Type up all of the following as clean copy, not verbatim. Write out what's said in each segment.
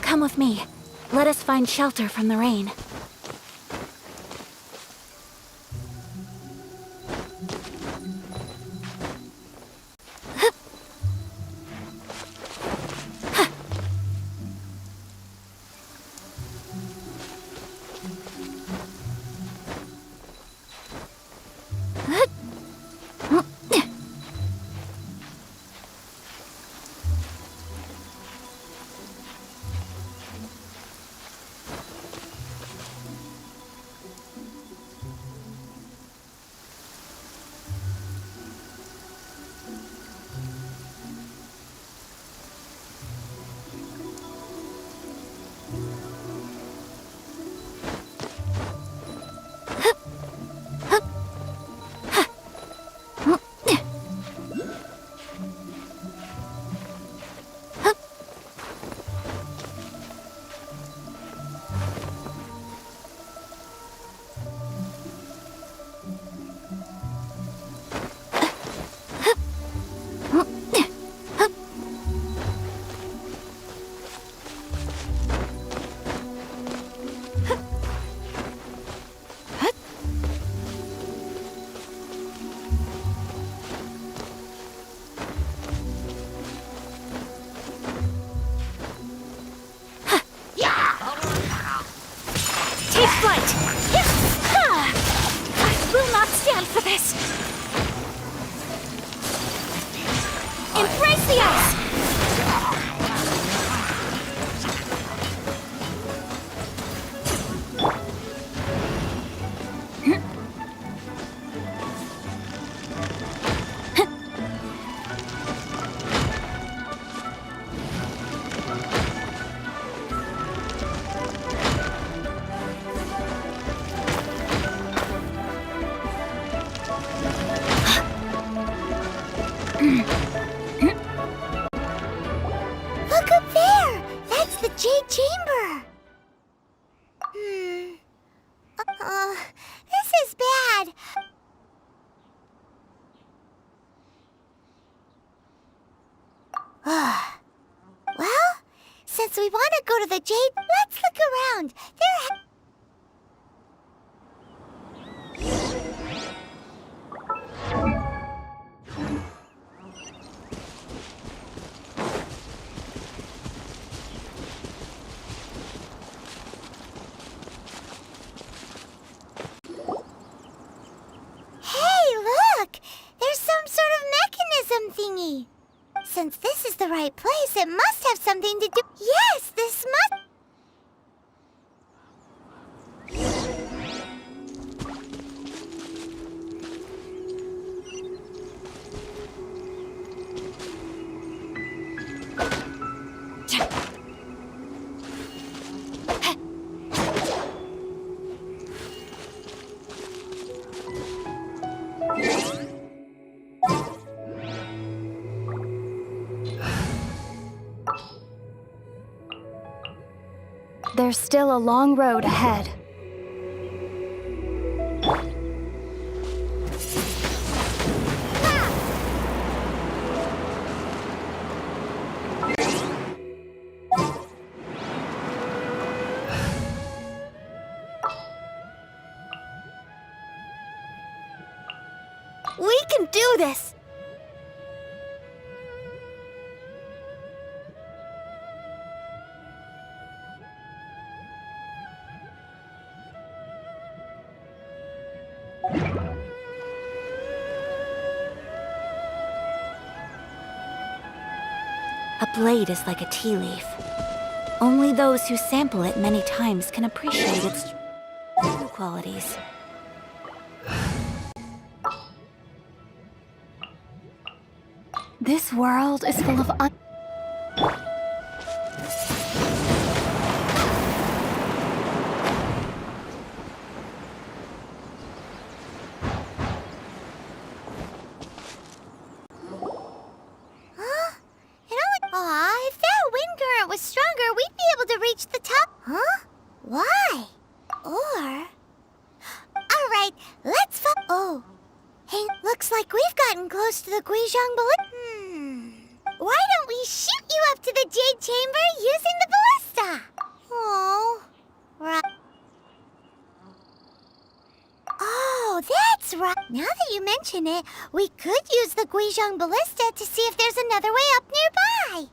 Come with me. Let us find shelter from the rain. Embrace the ice! Look up there! That's the Jade Chamber! This is bad. Well, since we want to go to the Jade, let's look around. Hey, look! There's some sort of mechanism thingy. Since this is the right place, it must have something to do... Yes, this must... There's still a long road ahead. We can do this! A blade is like a tea leaf. Only those who sample it many times can appreciate its true qualities. This world is full of Guizhong ballista? Why don't we shoot you up to the Jade Chamber using the ballista? Oh, right. Oh, that's right. Now that you mention it, we could use the Guizhong ballista to see if there's another way up nearby.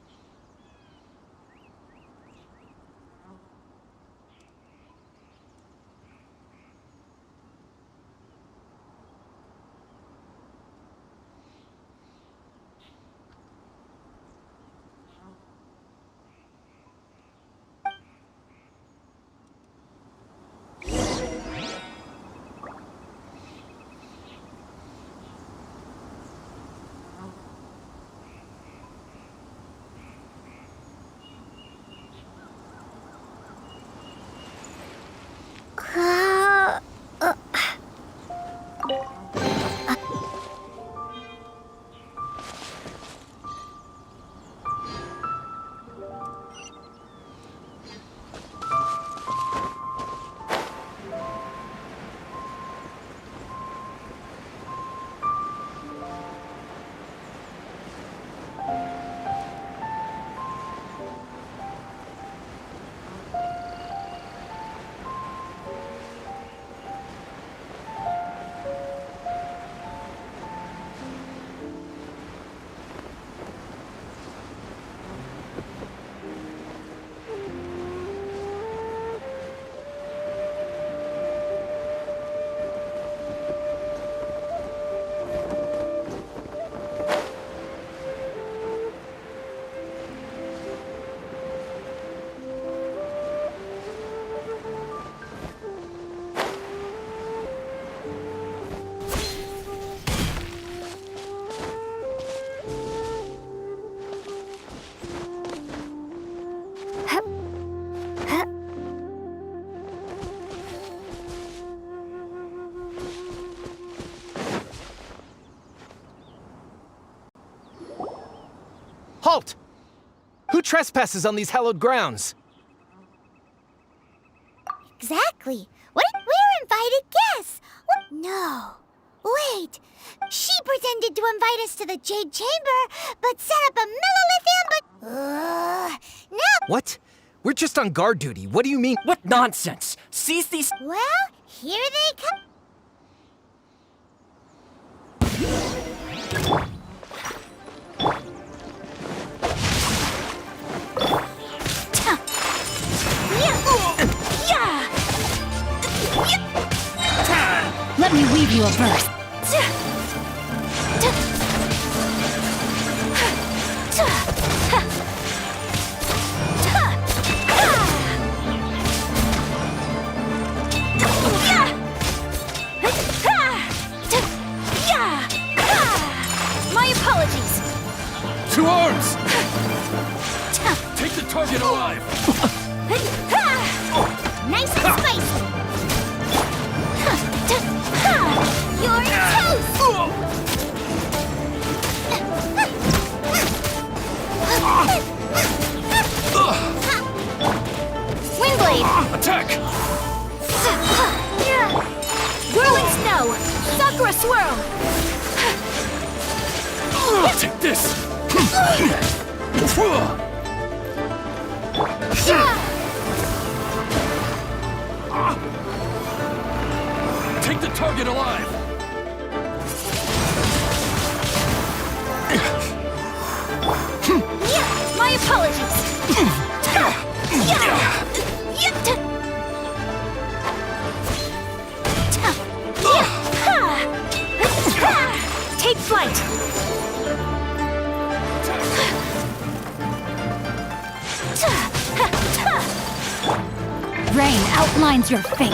Halt! Who trespasses on these hallowed grounds? Exactly. What? We're invited guests. What? No. Wait. She pretended to invite us to the Jade Chamber, but set up a millilithium, no. What? We're just on guard duty. What do you mean? What nonsense! Seize these. Well, here they come. Let me weave you a verse. My apologies. To arms! Take the target alive! Nice and spicy. You're toast! Windblade! Attack! Whirling snow! Sakura swirl! Take this! Take the target alive! My apologies! Take flight! Rain outlines your fate.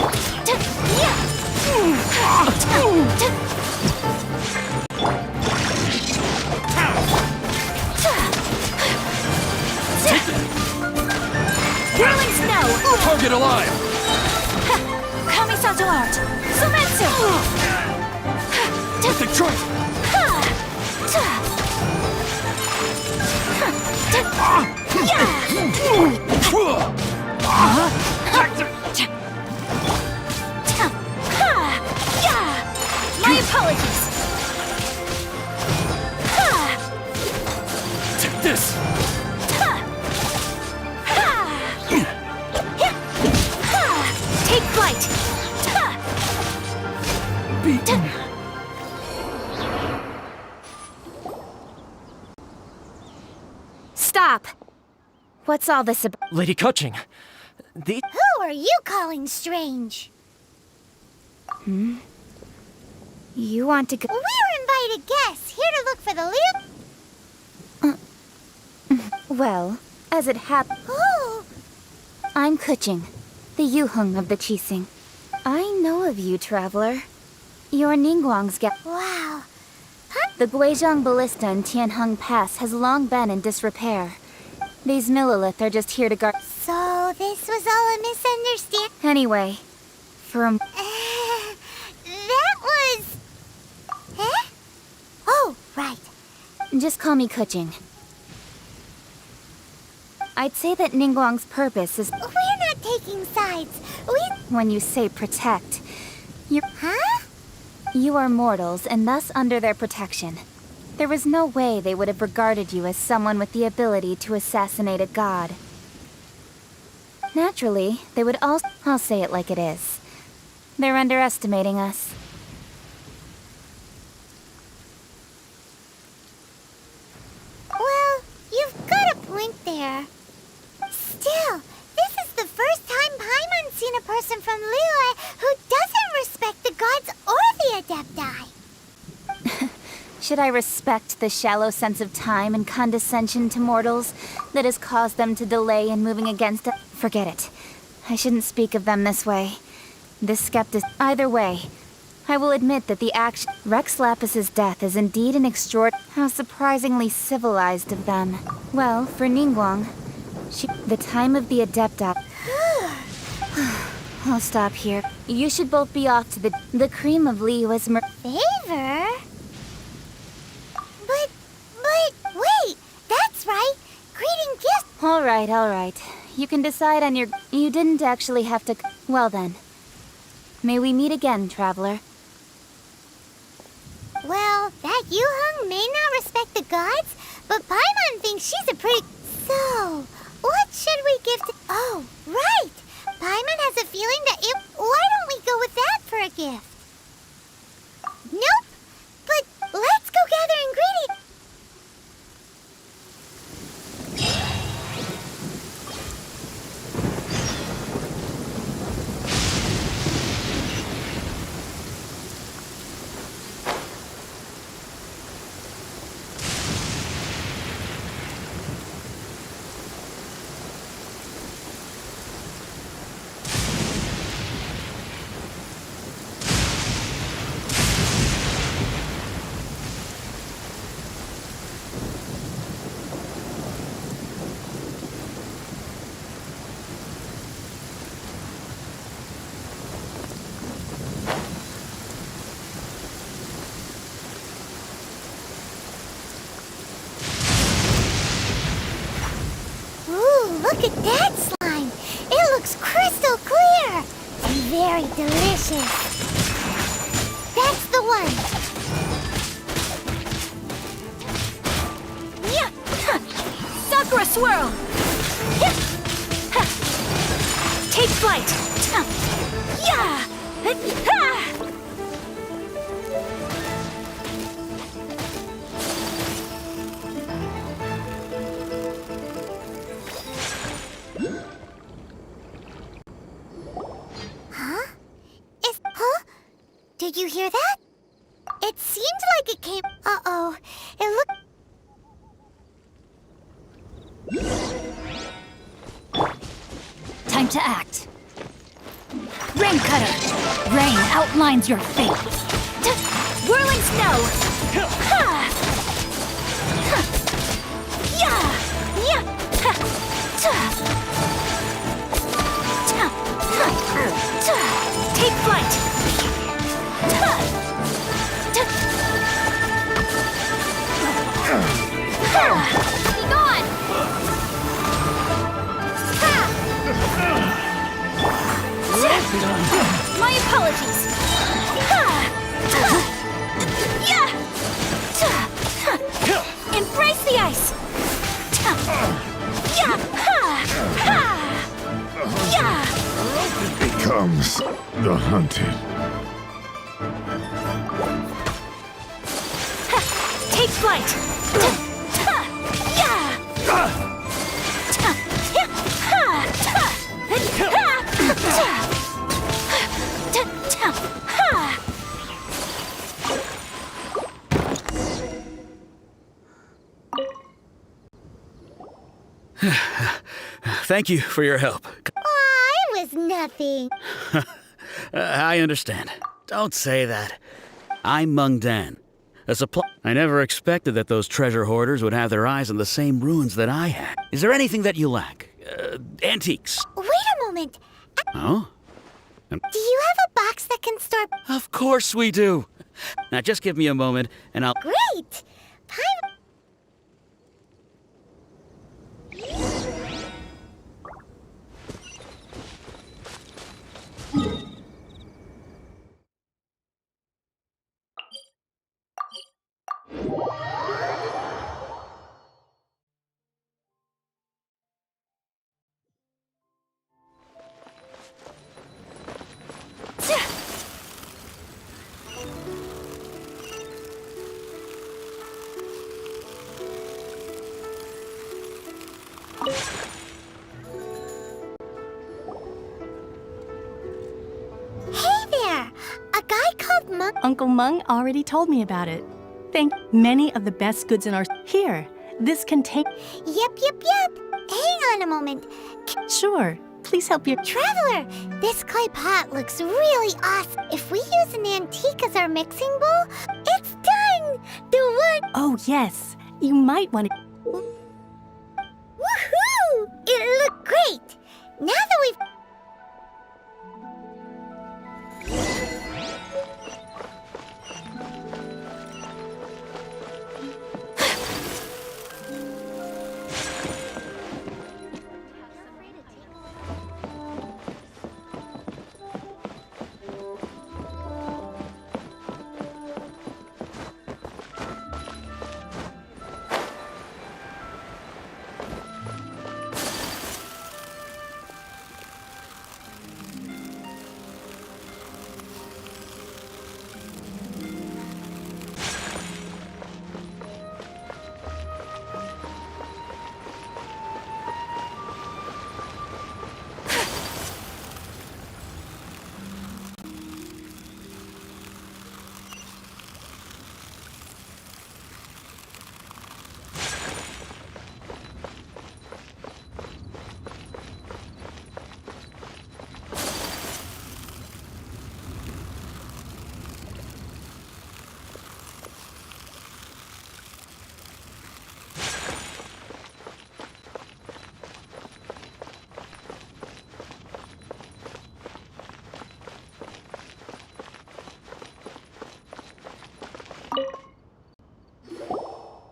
Whirling snow! Target alive! Kamisato art! Sumetsu! Perfect choice! My apologies! this! Take flight! Beaten. Stop! What's all this about? Lady Coaching, the... Who are you calling strange? You want to go? We're invited guests, here to look for the Well, as it happened, Oh, I'm KINH, the Yuheng of the Qixing. I know of you, traveler. You're Ningguang's guest. wow. The Guizhong Ballista in Tianheng Pass has long been in disrepair. These Millilith are just here to guard. So this was all a misunderstanding. Anyway, from That was... Eh? Oh, right. just call me KINH. I'd say that Ningguang's purpose is We're not taking sides. when you say protect. Huh? You are mortals and thus under their protection. There was no way they would have regarded you as someone with the ability to assassinate a god. Naturally, they would also... I'll say it like it is. They're underestimating us. Well, you've got a point there. Still, this is the first time Paimon's seen a person from Liyue who doesn't respect the gods or the Adepti. Should I respect the shallow sense of time and condescension to mortals that has caused them to delay in moving against it? Forget it. I shouldn't speak of them this way. This skeptic... Either way, I will admit that the action... Rex Lapis's death is indeed an How surprisingly civilized of them. Well, for Ningguang, the time of the Adepti... I'll stop here. You should both be off to the cream of Liyue's Favor? But, wait, that's right. Greeting gifts. All right. You can decide on your... You didn't actually have to... Well then. May we meet again, traveler. Well, that Yuheng may not respect the gods, but Paimon thinks she's a pretty... So, what should we give to... Oh, right! Paimon has a feeling that it... Why don't we go with that for a gift? Nope! But let's go gather ingredients. Look at that slime! It looks crystal clear! And very delicious! That's the one! Yeah! Sakura swirl! Take flight! Yeah! Did you hear that? It seemed like it came... Uh-oh. It looked... Time to act. Rain cutter! Rain outlines your fate. Whirling snow! Take flight! Be gone! My apologies! Embrace the ice! amongst the hunted. Take flight! Thank you for your help. Aw, it was nothing. I understand. Don't say that. I'm Mung Dan. A supply. I never expected that those treasure hoarders would have their eyes on the same ruins that I had. Is there anything that you lack? Antiques? Wait a moment. Oh? Do you have a box that can store... Of course we do. Now just give me a moment and I'll... Great! Paimon... Hey there! A guy called Monk... Uncle Mung already told me about it. Thank many of the best goods in our... Here, this contain... Yep. Hang on a moment. Sure, please help your... Traveler, this clay pot looks really awesome. If we use an antique as our mixing bowl, it's done! The one... Oh, yes. You might want to... Woohoo! It looked great! Now that we've...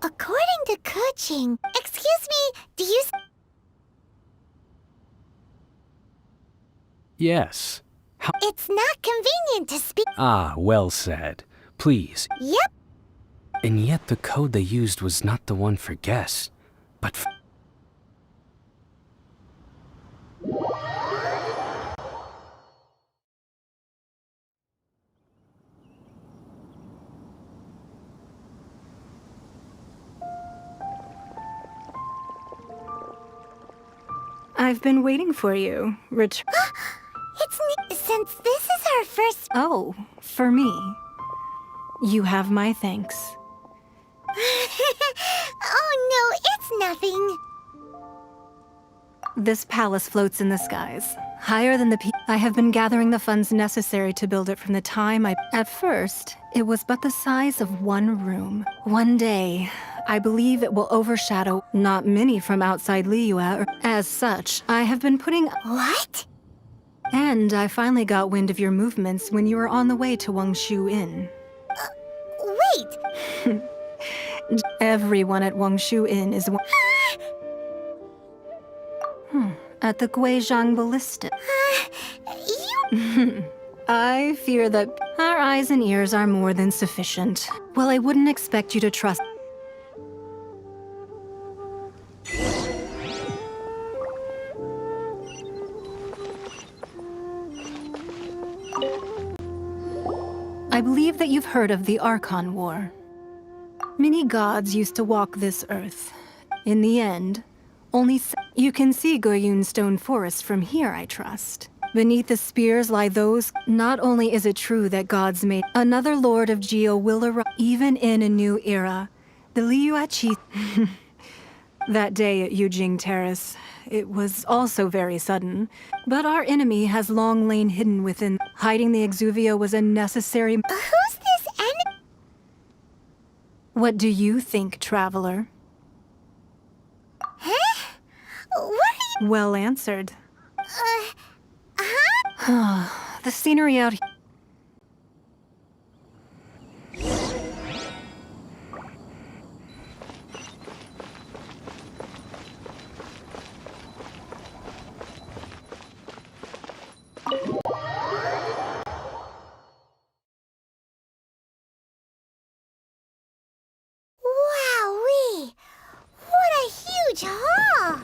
According to KINH... Excuse me, do you... Yes. It's not convenient to speak... Ah, well said. Please. Yep. And yet the code they used was not the one for guests, but for... I've been waiting for you. It's since this is our first... Oh, for me. You have my thanks. Oh no, it's nothing. This palace floats in the skies, higher than the I have been gathering the funds necessary to build it from the time I... At first, it was but the size of one room. One day, I believe it will overshadow not many from outside Liyue. As such, I have been putting... What? And I finally got wind of your movements when you were on the way to CHIòng N. Wait! Everyone at CHIòng N is... At the Guizhang Ballista. You... I fear that our eyes and ears are more than sufficient. Well, I wouldn't expect you to trust... I believe that you've heard of the Archon War. Many gods used to walk this earth. In the end, you can see Goyun Stone Forest from here, I trust. Beneath the spears lie those. Not only is it true that gods made another Lord of Geo will arrive, even in a new era. The Liuachi. That day at Yujing Terrace, it was also very sudden. But our enemy has long lain hidden within. Hiding the Exuvia was a necessary. Who's this enemy? What do you think, traveler? Huh? What are you? Well answered. Huh? The scenery out here. Wowee! What a huge hall!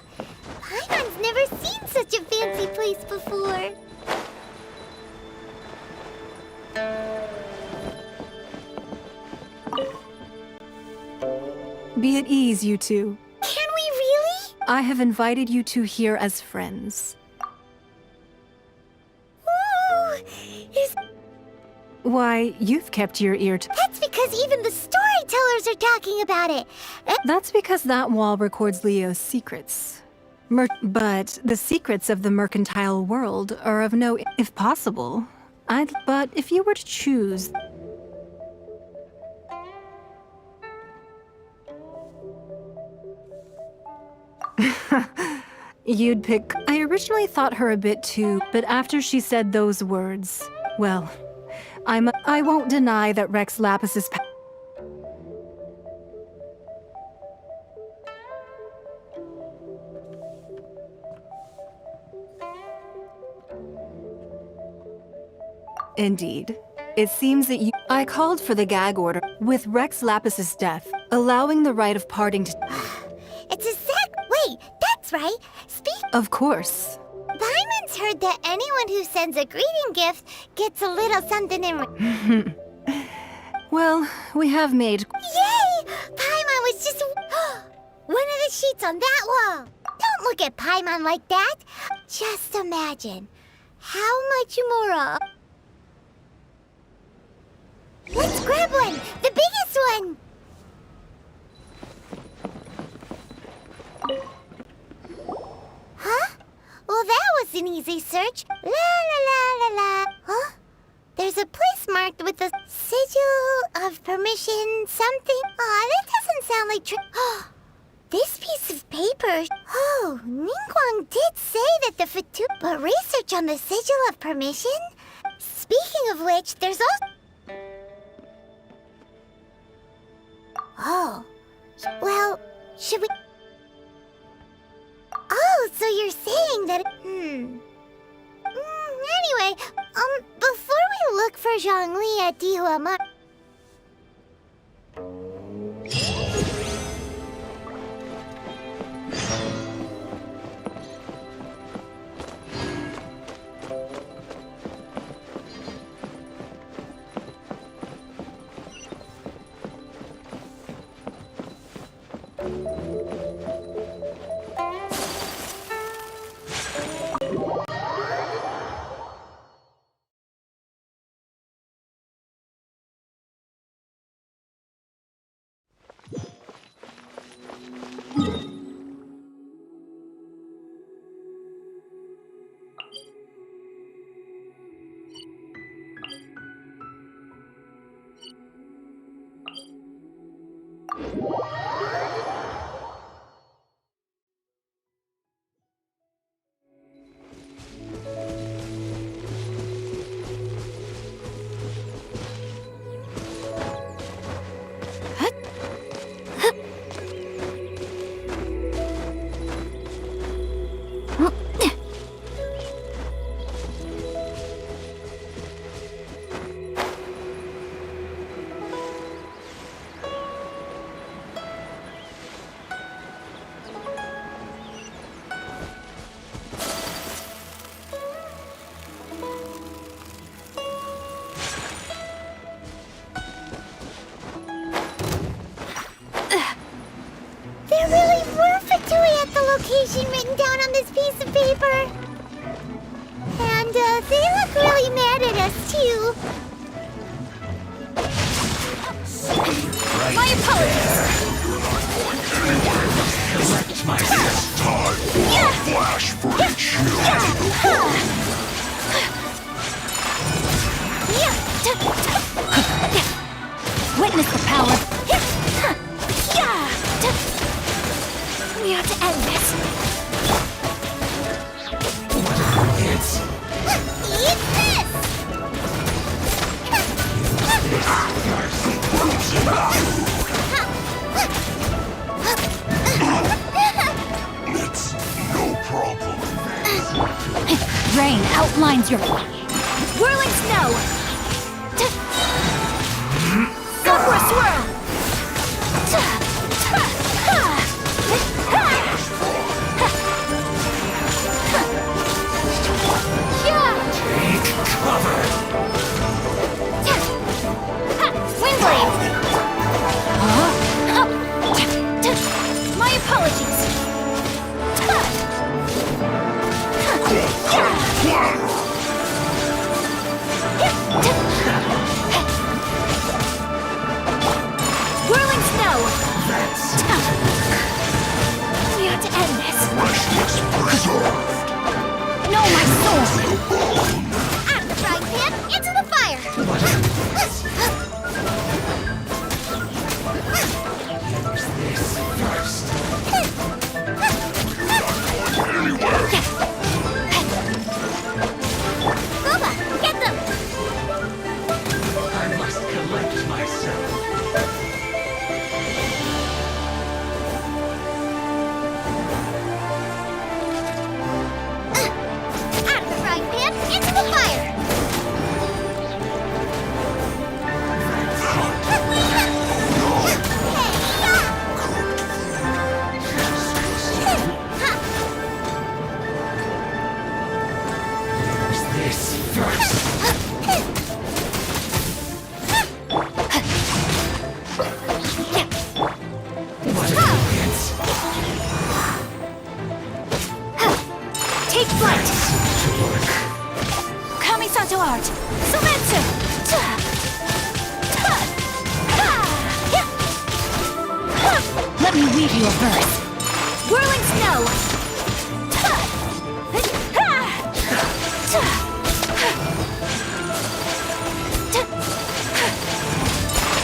Paimon's never seen such a fancy place before. Be at ease, you two. Can we really? I have invited you two here as friends. Ooh! Why, you've kept your ear to. That's because even the storytellers are talking about it. That's because that wall records Leo's secrets. But the secrets of the mercantile world are of no. If possible, But if you were to choose. You'd pick. I originally thought her a bit too, but after she said those words, well, I won't deny that Rex Lapis's. Indeed. It seems that I called for the gag order with Rex Lapis's death, allowing the right of parting to. It's a sec. Wait, that's right. Of course. Paimon's heard that anyone who sends a greeting gift gets a little something in. Well, we have made. Yay! Paimon was just one of the sheets on that wall. Don't look at Paimon like that. Just imagine how much more. Let's grab one! The biggest one! Huh? Well, that was an easy search. La la la la la. Huh? There's a place marked with a sigil of permission something. Aw, that doesn't sound like this piece of paper. Oh, Ningguang did say that the but research on the sigil of permission? Speaking of which, there's also... Oh, well, should we... Oh, so you're saying that... Anyway, before we look for Zhongli at Dihuama... Genshin written down on this piece of paper. And they look really mad at us too. My apologies! Flash for each Witness the power. We ought to end this. Eat this! It's no problem. Rain outlines your whirling snow. Sakura swirl. Wind blade. My apologies. Whirling snow. We ought to end this. No, my soul. Out of the frying pan, into the fire! Boba, get them! I must collect myself. Out of the frying pan, into the fire! Take flight. Kamisato art. Sumetsu. Let me weave you a verse. Whirling snow.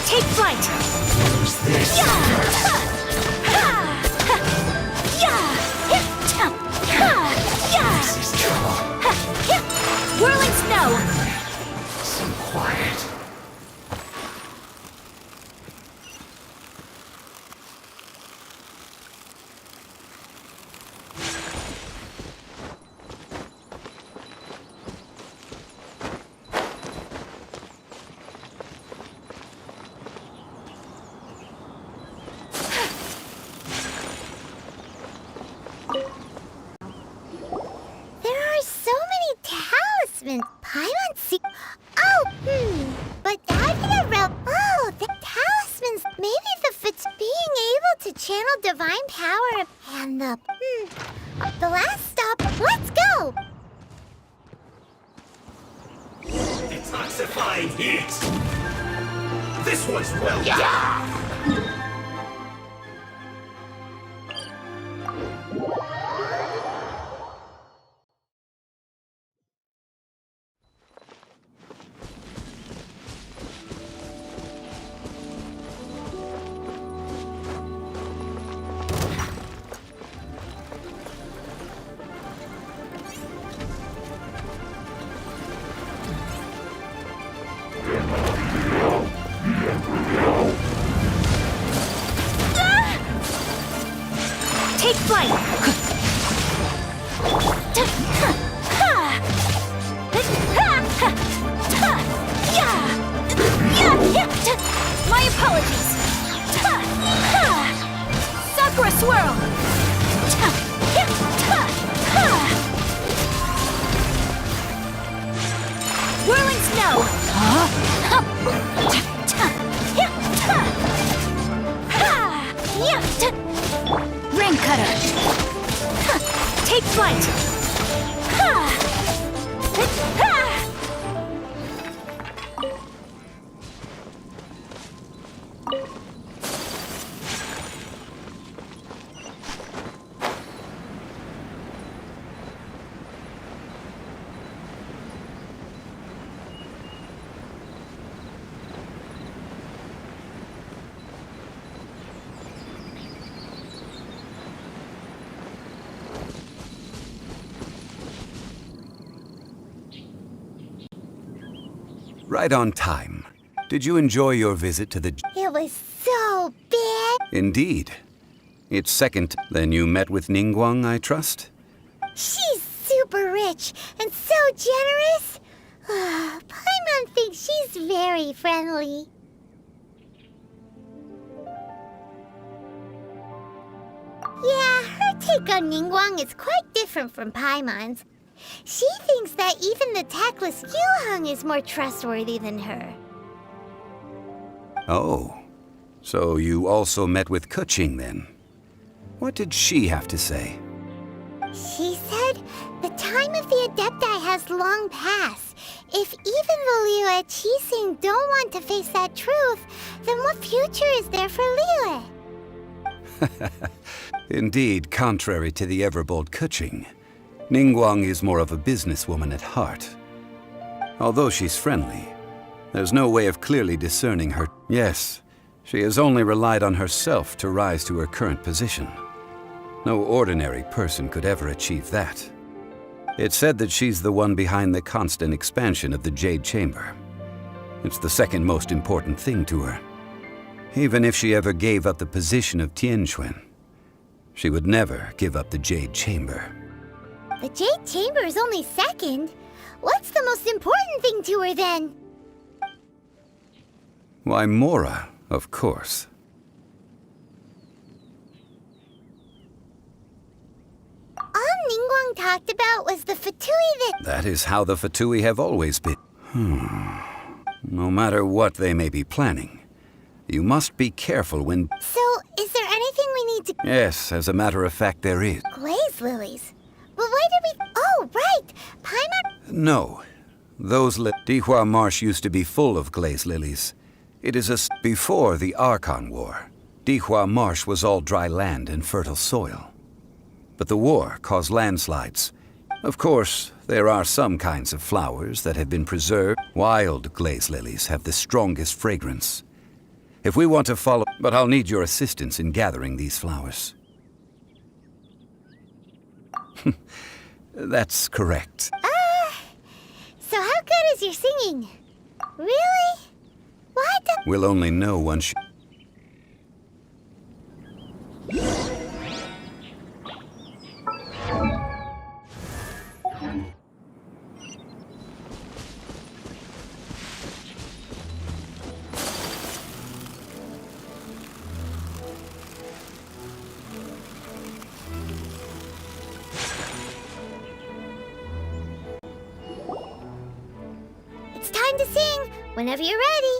Take flight. Whirling snow. Some quiet. There are so many talismans. Paimon see. Oh, But how did it Oh, the talismans. Maybe the fits being able to channel divine power and the last stop. Let's go. Detoxifying heat. This one's well Take flight. My apologies. Sakura swirl. Whirling snow. Ring cutter. Take flight! Ha! Ha! Right on time. Did you enjoy your visit to the... It was so big. Indeed. It's second. Then you met with Ningguang, I trust? She's super rich and so generous. Paimon thinks she's very friendly. Yeah, her take on Ningguang is quite different from Paimon's. She thinks that even the tactless Yuheng is more trustworthy than her. Oh. So you also met with KINH then? What did she have to say? She said the time of the Adepti has long passed. If even the Liyue Qixing don't want to face that truth, then what future is there for Liyue? Indeed, contrary to the ever-bold KINH, Ningguang is more of a businesswoman at heart. Although she's friendly, there's no way of clearly discerning her. Yes, she has only relied on herself to rise to her current position. No ordinary person could ever achieve that. It's said that she's the one behind the constant expansion of the Jade Chamber. It's the second most important thing to her. Even if she ever gave up the position of TRient, she would never give up the Jade Chamber. The Jade Chamber is only second. What's the most important thing to her then? Why, Mora, of course. All Ningguang talked about was the Fatui That is how the Fatui have always been. No matter what they may be planning, you must be careful when... So, is there anything we need to... Yes, as a matter of fact, there is. Glaze lilies? But why did we... Oh, right! Paimon... No. Those Dihua Marsh used to be full of glaze lilies. It is before the Archon War. Dihua Marsh was all dry land and fertile soil. But the war caused landslides. Of course, there are some kinds of flowers that have been preserved. Wild glaze lilies have the strongest fragrance. If we want to follow... But I'll need your assistance in gathering these flowers. That's correct. So how good is your singing? Really? What? We'll only know once... It's time to sing, whenever you're ready.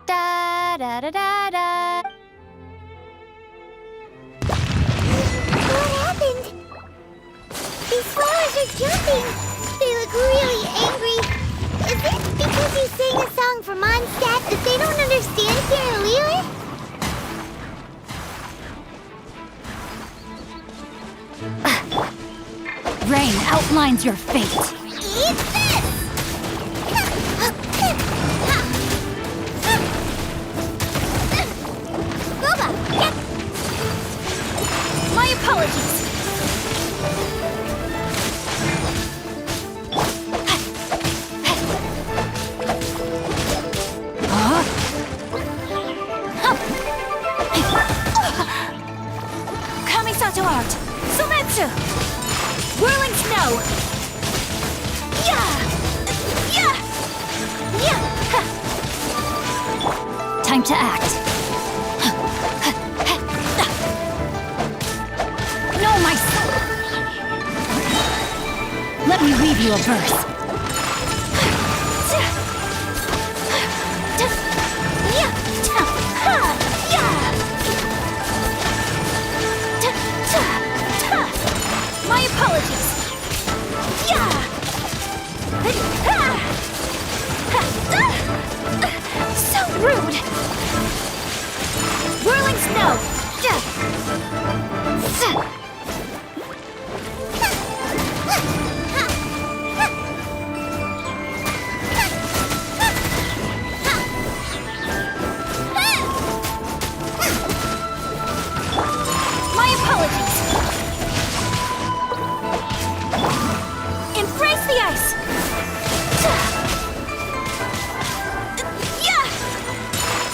Da da da da da. What happened? These flowers are jumping. They look really angry. Is it because you sang a song for Mondstadt that they don't understand here in Liyue? Rain outlines your fate. Eat this! Boba, get... My apologies. Kamisato art. Sumetsu. Whirling snow. Yeah. Yeah. Yeah. Time to act. No, my son. Let me weave you a verse. So rude! Whirling snow! My apologies! Embrace the ice!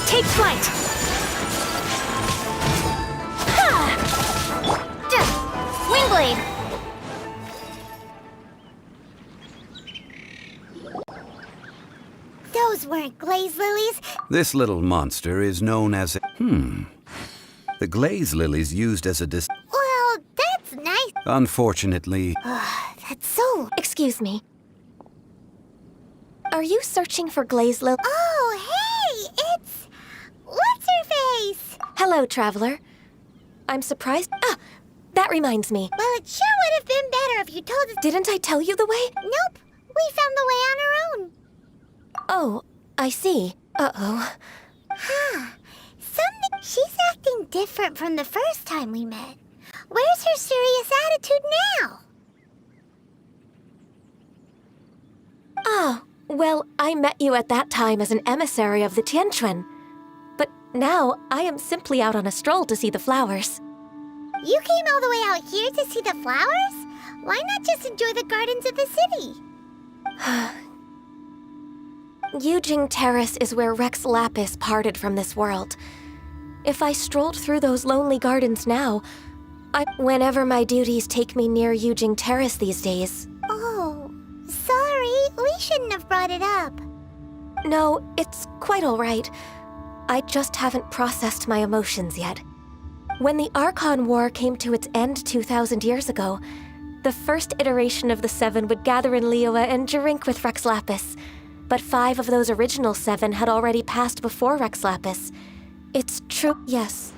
Take flight! Wingblade! Those weren't glaze lilies. This little monster is known as a... The glaze lilies used as a Well, that's nice. Unfortunately... That's so... Excuse me. Are you searching for glaze lily? Oh, hey! It's... What's-her-face? Hello, traveler. I'm surprised. Ah! That reminds me. Well, it sure would have been better if you told us... Didn't I tell you the way? Nope. We found the way on our own. Oh, I see. Uh-oh. She's acting different from the first time we met. Where's her serious attitude now? Ah, well, I met you at that time as an emissary of the TRient. But now, I am simply out on a stroll to see the flowers. You came all the way out here to see the flowers? Why not just enjoy the gardens of the city? Yujing Terrace is where Rex Lapis parted from this world. If I strolled through those lonely gardens now, whenever my duties take me near Yujing Terrace these days. Oh, sorry. We shouldn't have brought it up. No, it's quite all right. I just haven't processed my emotions yet. When the Archon War came to its end 2,000 years ago, the first iteration of the Seven would gather in Liyue and drink with Rex Lapis. But 5 of those original 7 had already passed before Rex Lapis. It's true, yes.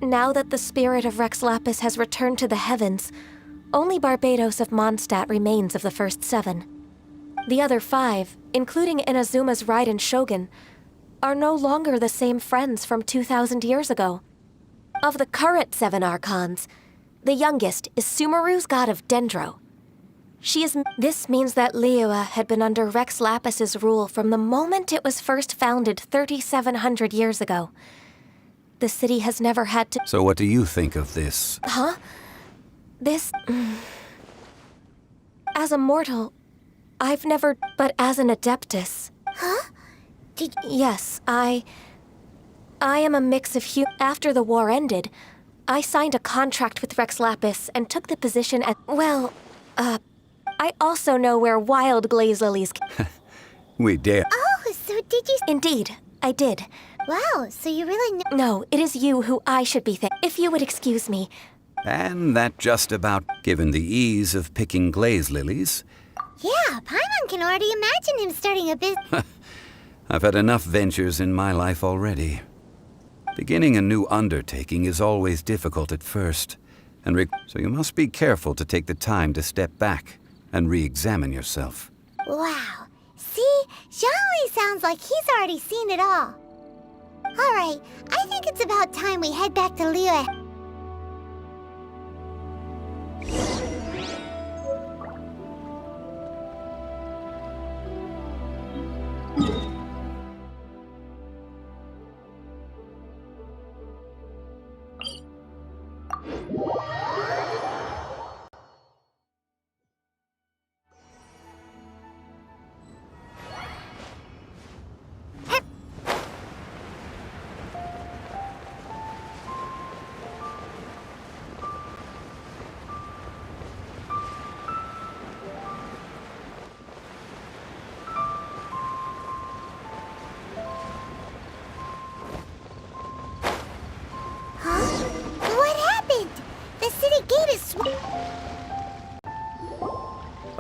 Now that the spirit of Rex Lapis has returned to the heavens, only Barbados of Mondstadt remains of the first 7. The other 5, including Inazuma's Raiden Shogun, are no longer the same friends from 2,000 years ago. Of the current 7 Archons, the youngest is Sumeru's god of Dendro. This means that Liyue had been under Rex Lapis's rule from the moment it was first founded 3,700 years ago. The city has never had to... So what do you think of this? Huh? This... As a mortal, I've never... But as an Adeptus... Huh? Yes, I am a mix of After the war ended, I signed a contract with Rex Lapis and took the position at... Well, I also know where wild glaze lilies... We dare. Oh, so did you... Indeed, I did. Wow, so you really know... No, it is you who I should be if you would excuse me. And that just about, given the ease of picking glaze lilies. Yeah, Paimon can already imagine him starting a business. I've had enough ventures in my life already. Beginning a new undertaking is always difficult at first, so you must be careful to take the time to step back and re-examine yourself. Wow. See? Zhongli sounds like he's already seen it all. All right, I think it's about time we head back to Liyue.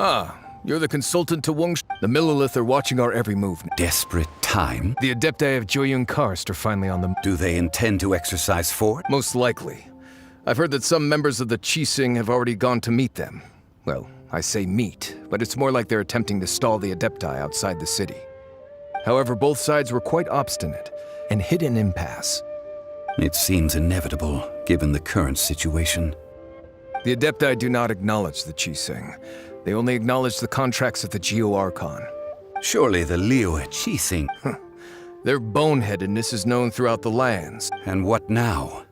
Ah, you're the consultant to Wong. The Millilith are watching our every move. Desperate time? The Adepti of Joyun Karst are finally on the... Do they intend to exercise force? Most likely. I've heard that some members of the Qixing have already gone to meet them. Well, I say meet, but it's more like they're attempting to stall the Adepti outside the city. However, both sides were quite obstinate and hit an impasse. It seems inevitable, given the current situation. The Adepti do not acknowledge the Qixing. They only acknowledge the contracts of the Geo-Archon. Surely the Liyue Qixing. Their boneheadedness is known throughout the lands. And what now?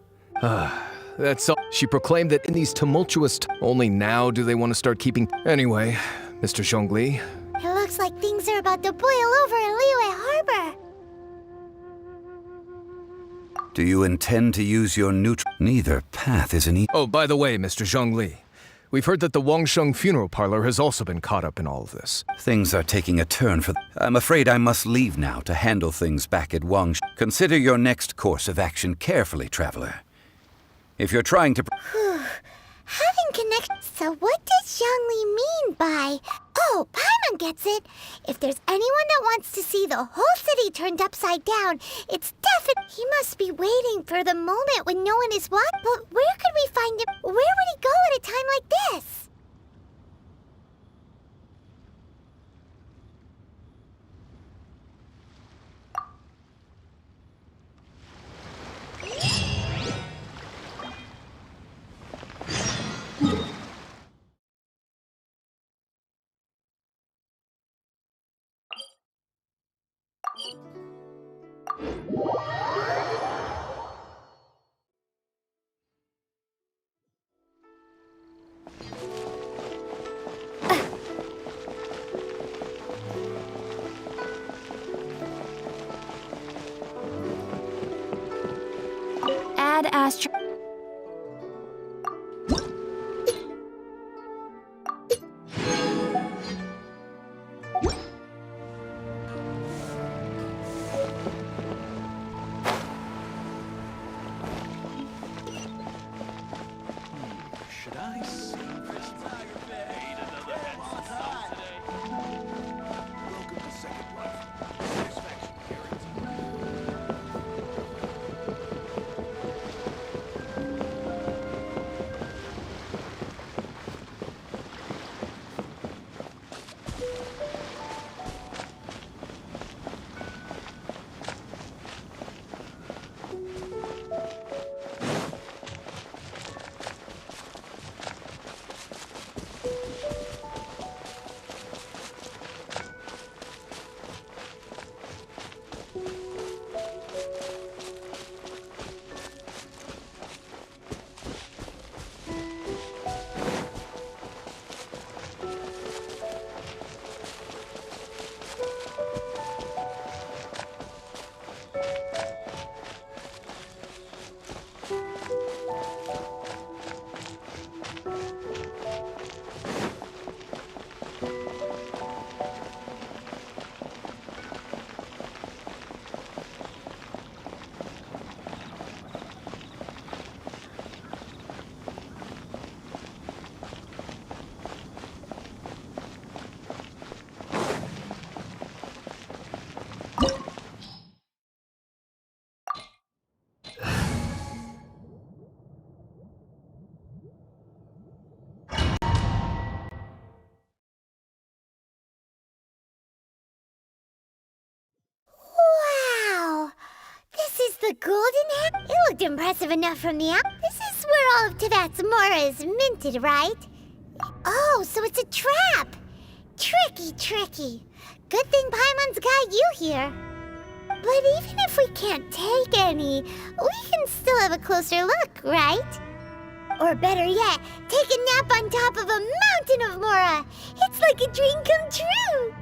That's all. She proclaimed that in these tumultuous only now do they want to start keeping... Anyway, Mr. Zhongli. It looks like things are about to boil over in Liyue Harbor. Do you intend to use your neutral... Neither path is an easy... Oh, by the way, Mr. Zhongli. We've heard that the Wangsheng funeral parlor has also been caught up in all of this. Things are taking a turn for... I'm afraid I must leave now to handle things back at Wangsheng. Consider your next course of action carefully, traveler. If you're trying to... Having connection... So what does Zhongli mean by... Oh, Paimon gets it. If there's anyone that wants to see the whole city turned upside down, it's definitely... He must be waiting for the moment when no one is watching. But where could we find him? Where would he go at a time like this? Add Astro... Should I see this tiger bed? Another headset today. Welcome to Second Life. Satisfaction guaranteed. Wow! This is the golden hand? It looked impressive enough from the out. This is where all of Teyvat's Mora is minted, right? Oh, so it's a trap! Tricky, tricky. Good thing Paimon's got you here. But even if we can't take any, we can still have a closer look, right? Or better yet, take a nap on top of a mountain of Mora. It's like a dream come true.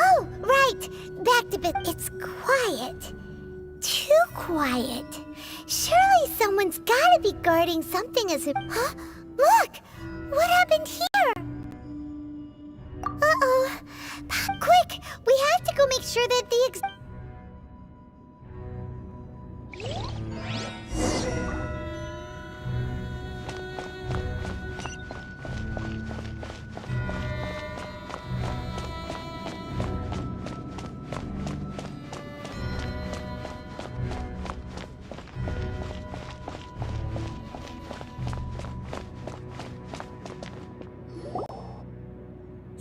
Oh, right. Back to bit. It's quiet. Too quiet. Surely someone's gotta be guarding something as a... Huh? Look! What happened here? Uh-oh. Quick! We have to go make sure that the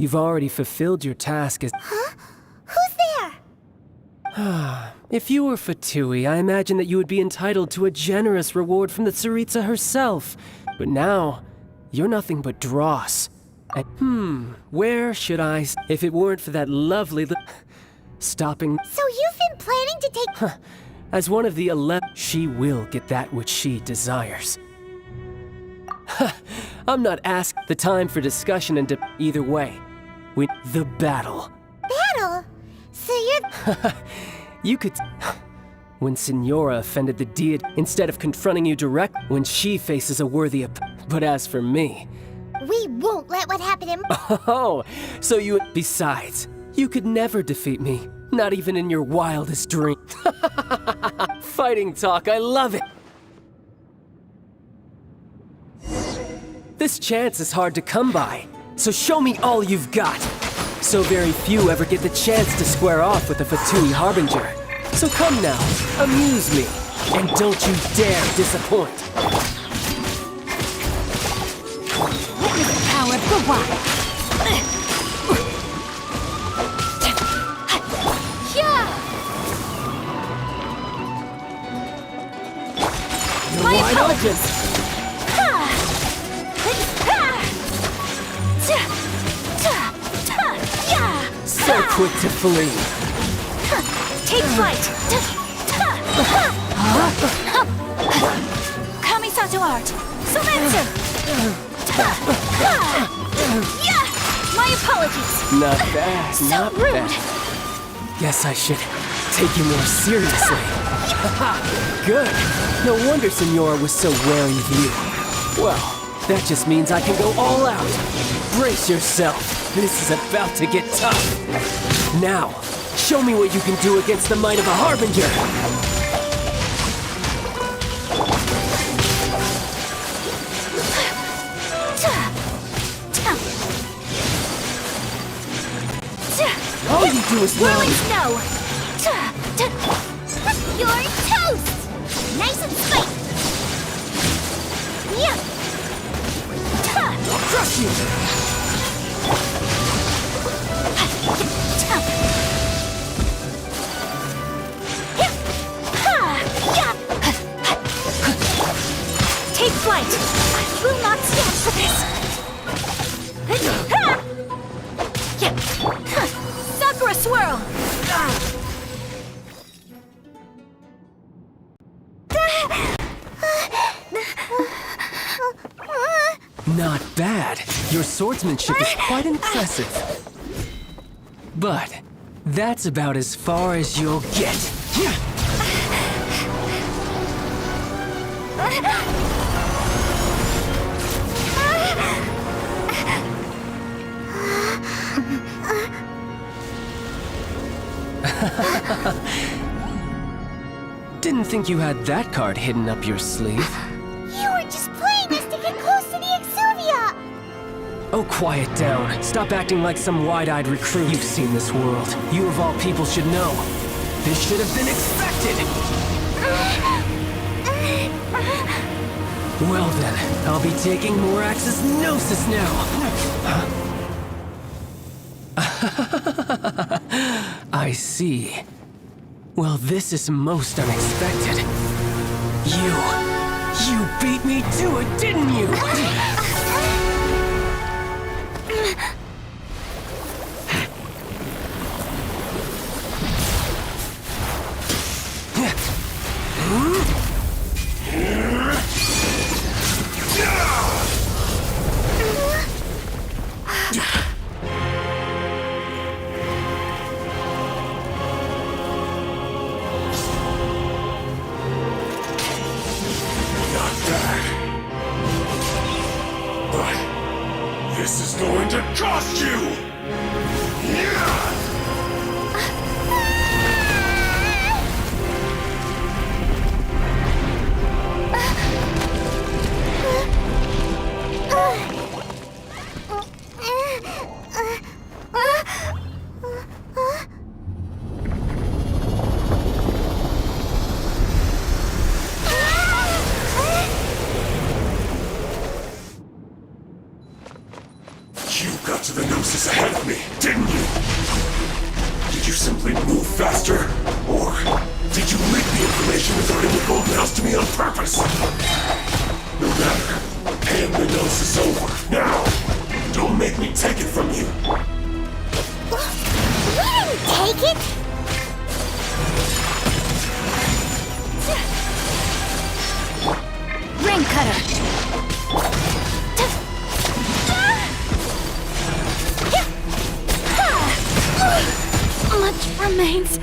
You've already fulfilled your task as... Huh? Who's there? If you were Fatui, I imagine that you would be entitled to a generous reward from the Tsaritsa herself. But now, you're nothing but dross. And, where should I... If it weren't for that lovely... Stopping... So you've been planning to take... As one of the 11... She will get that which she desires. I'm not asked the time for discussion and either way. The battle. Battle? So you're... You could... When Signora offended the deity, instead of confronting you direct, when she faces a worthy But as for me... We won't let what happened in... Oh, so you... Besides, you could never defeat me. Not even in your wildest dream. Fighting talk, I love it! This chance is hard to come by, so show me all you've got. So very few ever get the chance to square off with the Fatui Harbinger. So come now, amuse me, and don't you dare disappoint. Witness the power of the wild. You're wide open. So quick to flee. Take flight. Kamisato art. Sometsu. My apologies. Not bad, So not rude. bad. Guess I should take you more seriously. Good. No wonder Signora was so wary of you. Well, that just means I can go all out. Brace yourself. This is about to get tough. Now, show me what you can do against the might of a Harbinger. All you do is run. Whirling snow! You're toast! Nice and spicy! Yeah! I'll crush you! Take flight. I will not stand for this. Sakura swirl. Not bad. Your swordsmanship is quite impressive. But that's about as far as you'll get. Didn't think you had that card hidden up your sleeve. You were just playing this to get close to the Exuvia! Oh, quiet down. Stop acting like some wide-eyed recruit. You've seen this world. You of all people should know. This should have been expected! Well then, I'll be taking Morax's Gnosis now. I see. Well, this is most unexpected. You beat me to it, didn't you? This is going to cost you! You got to the Gnosis ahead resorting to gold medals to me on purpose. No matter. And the nose is over. Now, don't make me take it from you. We didn't take it! Ring cutter! Much remains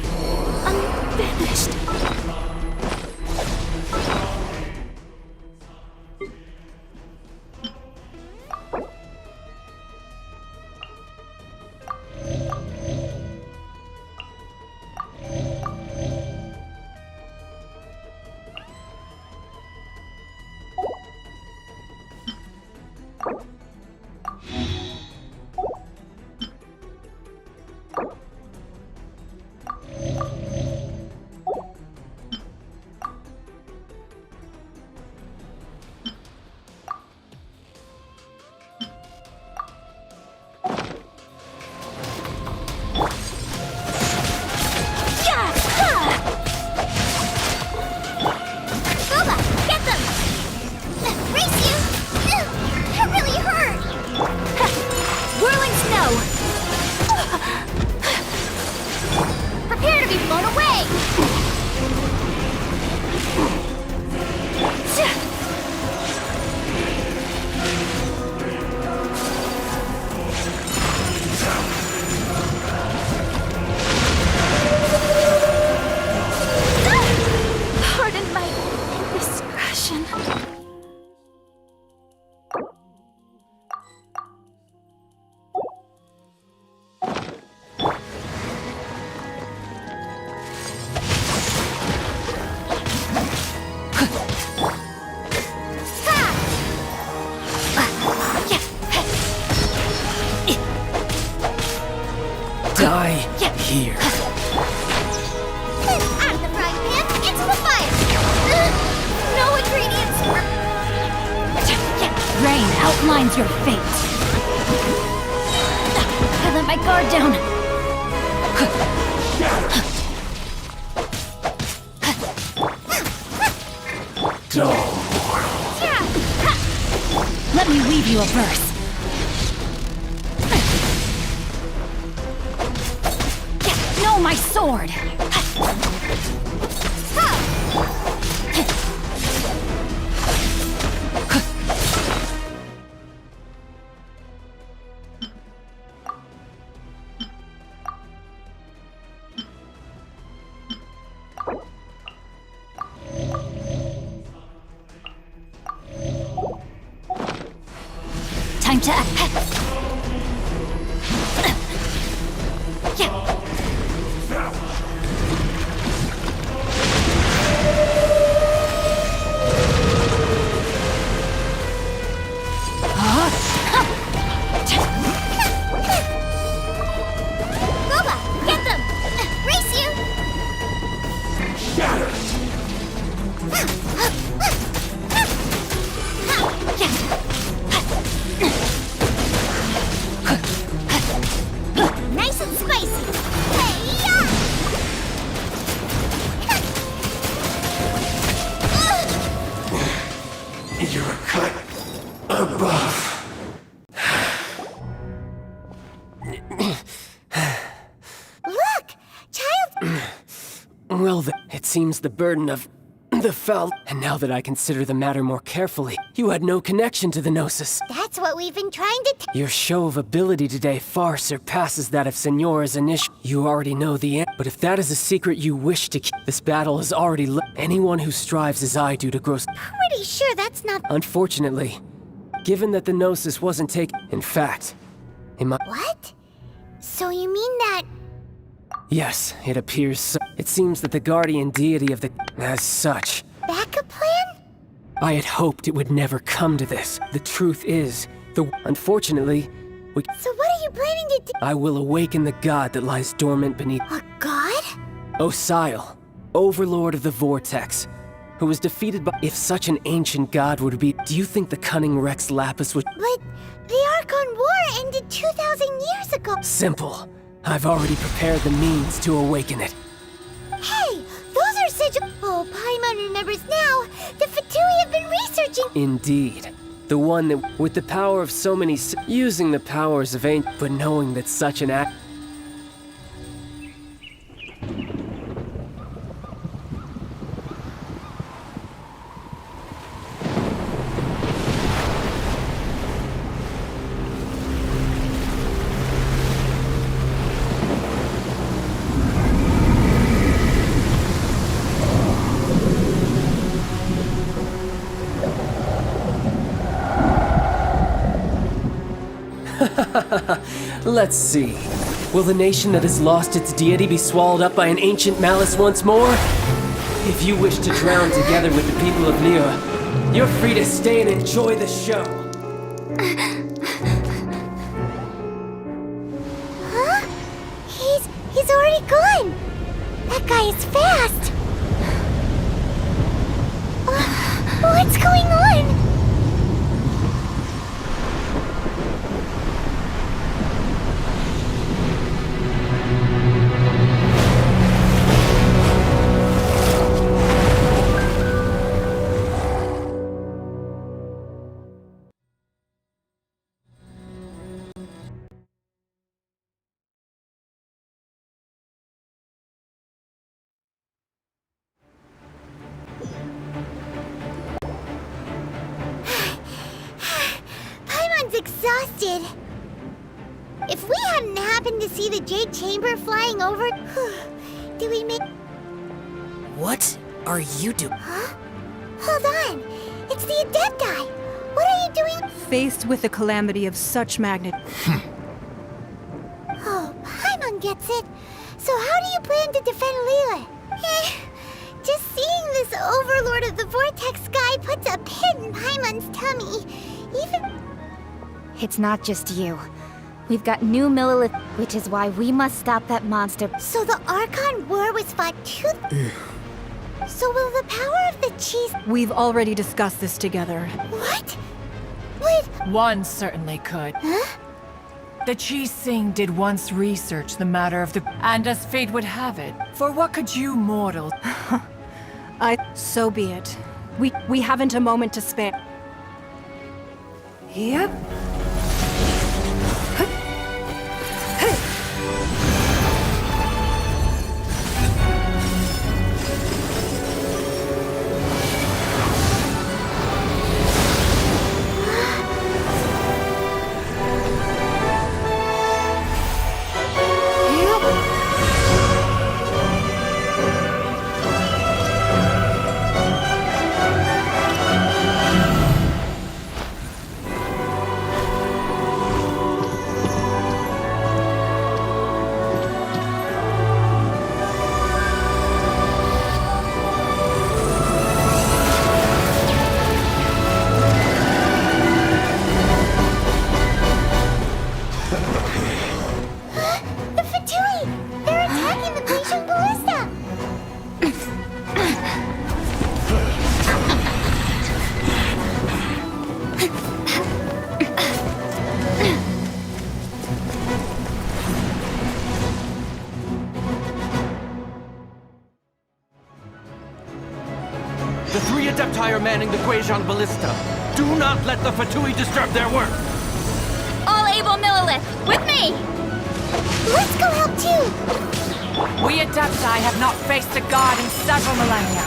unfinished. Here. Out of the frying pan, into the fire! No ingredients! Rain outlines your fate. I let my guard down. Let me weave you a verse. No, my sword! Time to act. Nice and spicy! You're a cut above. Look! Child... Well, it seems the burden of the foul... And now that I consider the matter more carefully, you had no connection to the Gnosis. That's what we've been trying to Your show of ability today far surpasses that of Signora's initial... You already know the end, but if that is a secret you wish to keep, this battle is already anyone who strives as I do to grow... Pretty sure that's not... Unfortunately, given that the Gnosis wasn't taken... In fact, in my... What? So you mean that... Yes, it appears so. It seems that the guardian deity of the... As such... Backup plan? I had hoped it would never come to this. The truth is, unfortunately, we... So what are you planning to do? I will awaken the god that lies dormant beneath... A god? Osile, overlord of the Vortex, who was defeated by... If such an ancient god would be... Do you think the cunning Rex Lapis would... But the Archon War ended 2,000 years ago. Simple. I've already prepared the means to awaken it. Hey, those are schedule. Oh, Paimon remembers now. The Fatui have been researching. Indeed. The one that, with the power of so many, using the powers of ancient, but knowing that such an act. Let's see. Will the nation that has lost its deity be swallowed up by an ancient malice once more? If you wish to drown together with the people of Liyue, you're free to stay and enjoy the show. Huh? He's already gone. That guy is fast. What's going on? Exhausted. If we hadn't happened to see the Jade Chamber flying over, do we make... What are you doing? Huh? Hold on. It's the Adepti. What are you doing? Faced with the calamity of such magnitude. Oh, Paimon gets it. So how do you plan to defend Liyue? Just seeing this Overlord of the Vortex guy puts a pit in Paimon's tummy. Even... It's not just you. We've got new Millilith, which is why we must stop that monster. So the Archon War was fought too? So will the power of the cheese... We've already discussed this together. What? Wait... One certainly could. Huh? The Chi-Sing did once research the matter of the... And as fate would have it, for what could you mortals... So be it. We haven't a moment to spare. Yep. The three Adepti are manning the Guizhong Ballista. Do not let the Fatui disturb their work! All able Millilith, with me! Let's go help too! We Adepti have not faced a god in several millennia.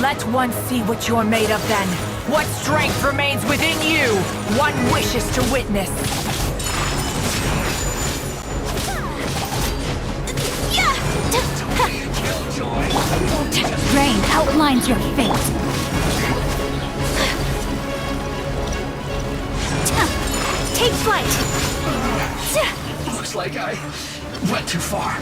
Let one see what you're made of then. What strength remains within you? One wishes to witness. Rain outlines your fate. Take flight. Looks like I went too far.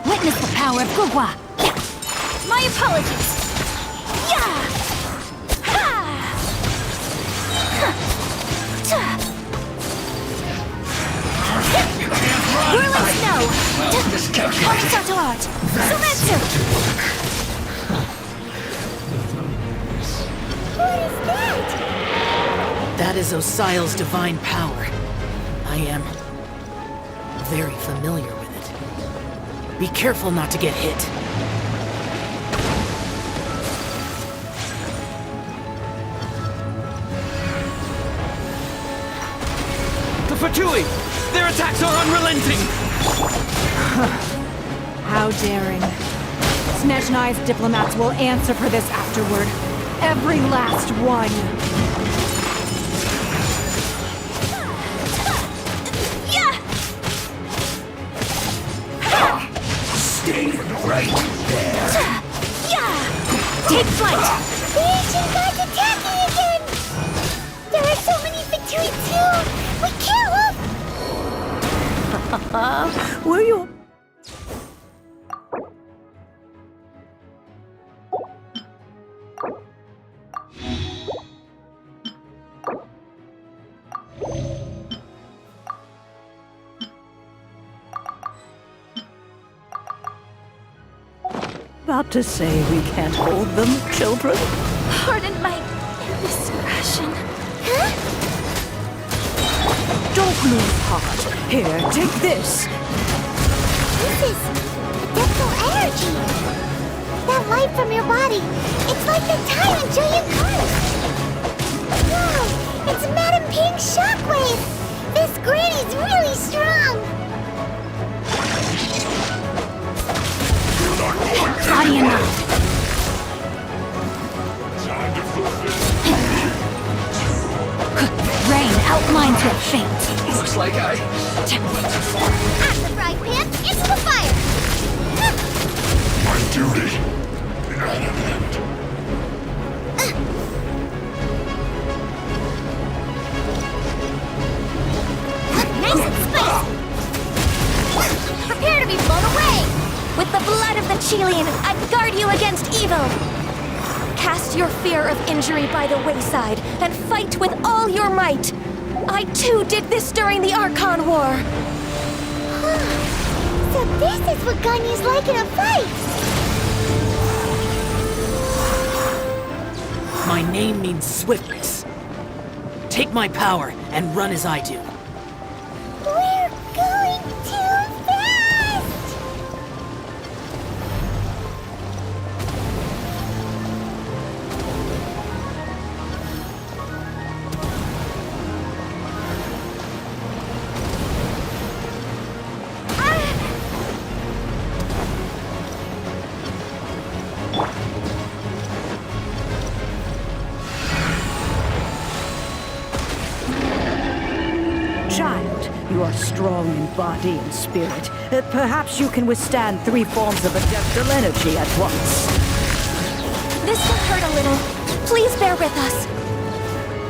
Witness the power of Gugwa. My apologies. just kept Kamisato art! Sumetsu! What is that? That is Osial's divine power. I am very familiar with it. Be careful not to get hit. The Fatui! Their attacks are unrelenting! How daring. Snezhnai's diplomats will answer for this afterward. Every last one. Stay right there. Take flight! The ancient gods attacking again! There are so many Fatui too! We can't look! Will you? About to say we can't hold them, children? Pardon my indiscretion. Don't lose heart. Here, take this. This is adeptal energy! That light from your body, it's like the time in Julian Carter! Wow, it's Madame Ping's shockwave! This granny's really strong! Body and mind. Rain outlines your fate. Looks like I went too far. At the fry pan, into the fire! My duty at an end. Nice and spicy! Prepare to be blown away! With the blood of the Chilean, I guard you against evil! Cast your fear of injury by the wayside and fight with all your might! I too did this during the Archon War! So this is what Ganya's like in a fight! My name means swiftness. Take my power and run as I do. We're going too fast! Child, you are strong in body and spirit. Perhaps you can withstand 3 forms of adeptal energy at once. This will hurt a little. Please bear with us.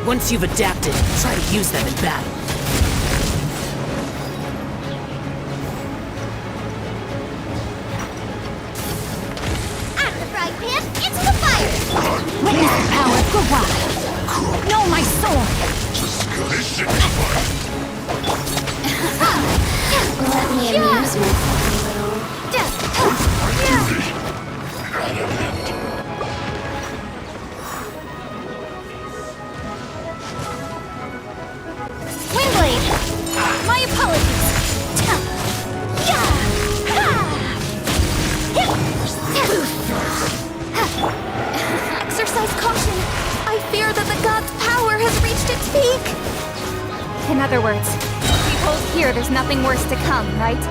Once you've adapted, try to use them in battle. At the fry pan, into the fire! Witness the power of Gawad. Know my sword. This should be fun. Let me amuse myself a little. My duty at an end. Windblade! My apologies! Exercise caution! I fear that the god's power has reached its peak! In other words, if we hold here, there's nothing worse to come, right?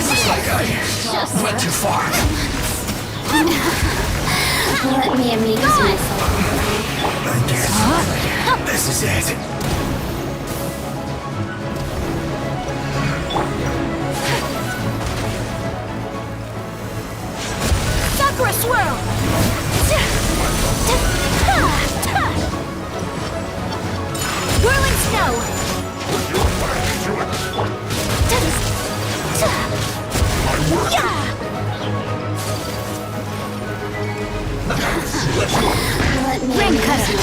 Looks like I went too far. Let me amuse myself. I guess this is it. Sakura swirl! Whirling snow! Ring cutter!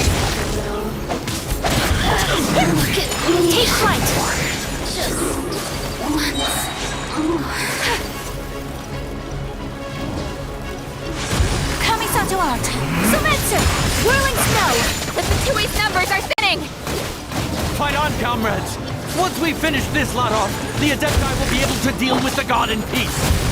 Take Keep flight! Just once more. Kamisato out! Sumetsu! Whirling snow! The Fatui's numbers are thinning! Fight on, comrades! Once we finish this lot off, the Adepti will be able to deal with the god in peace.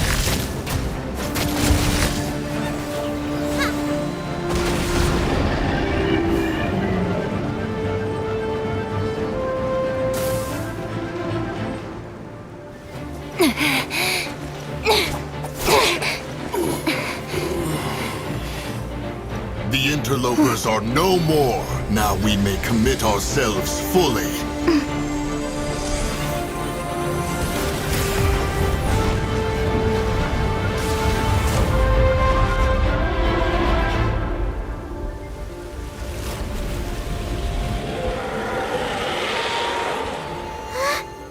The interlopers are no more. Now we may commit ourselves fully.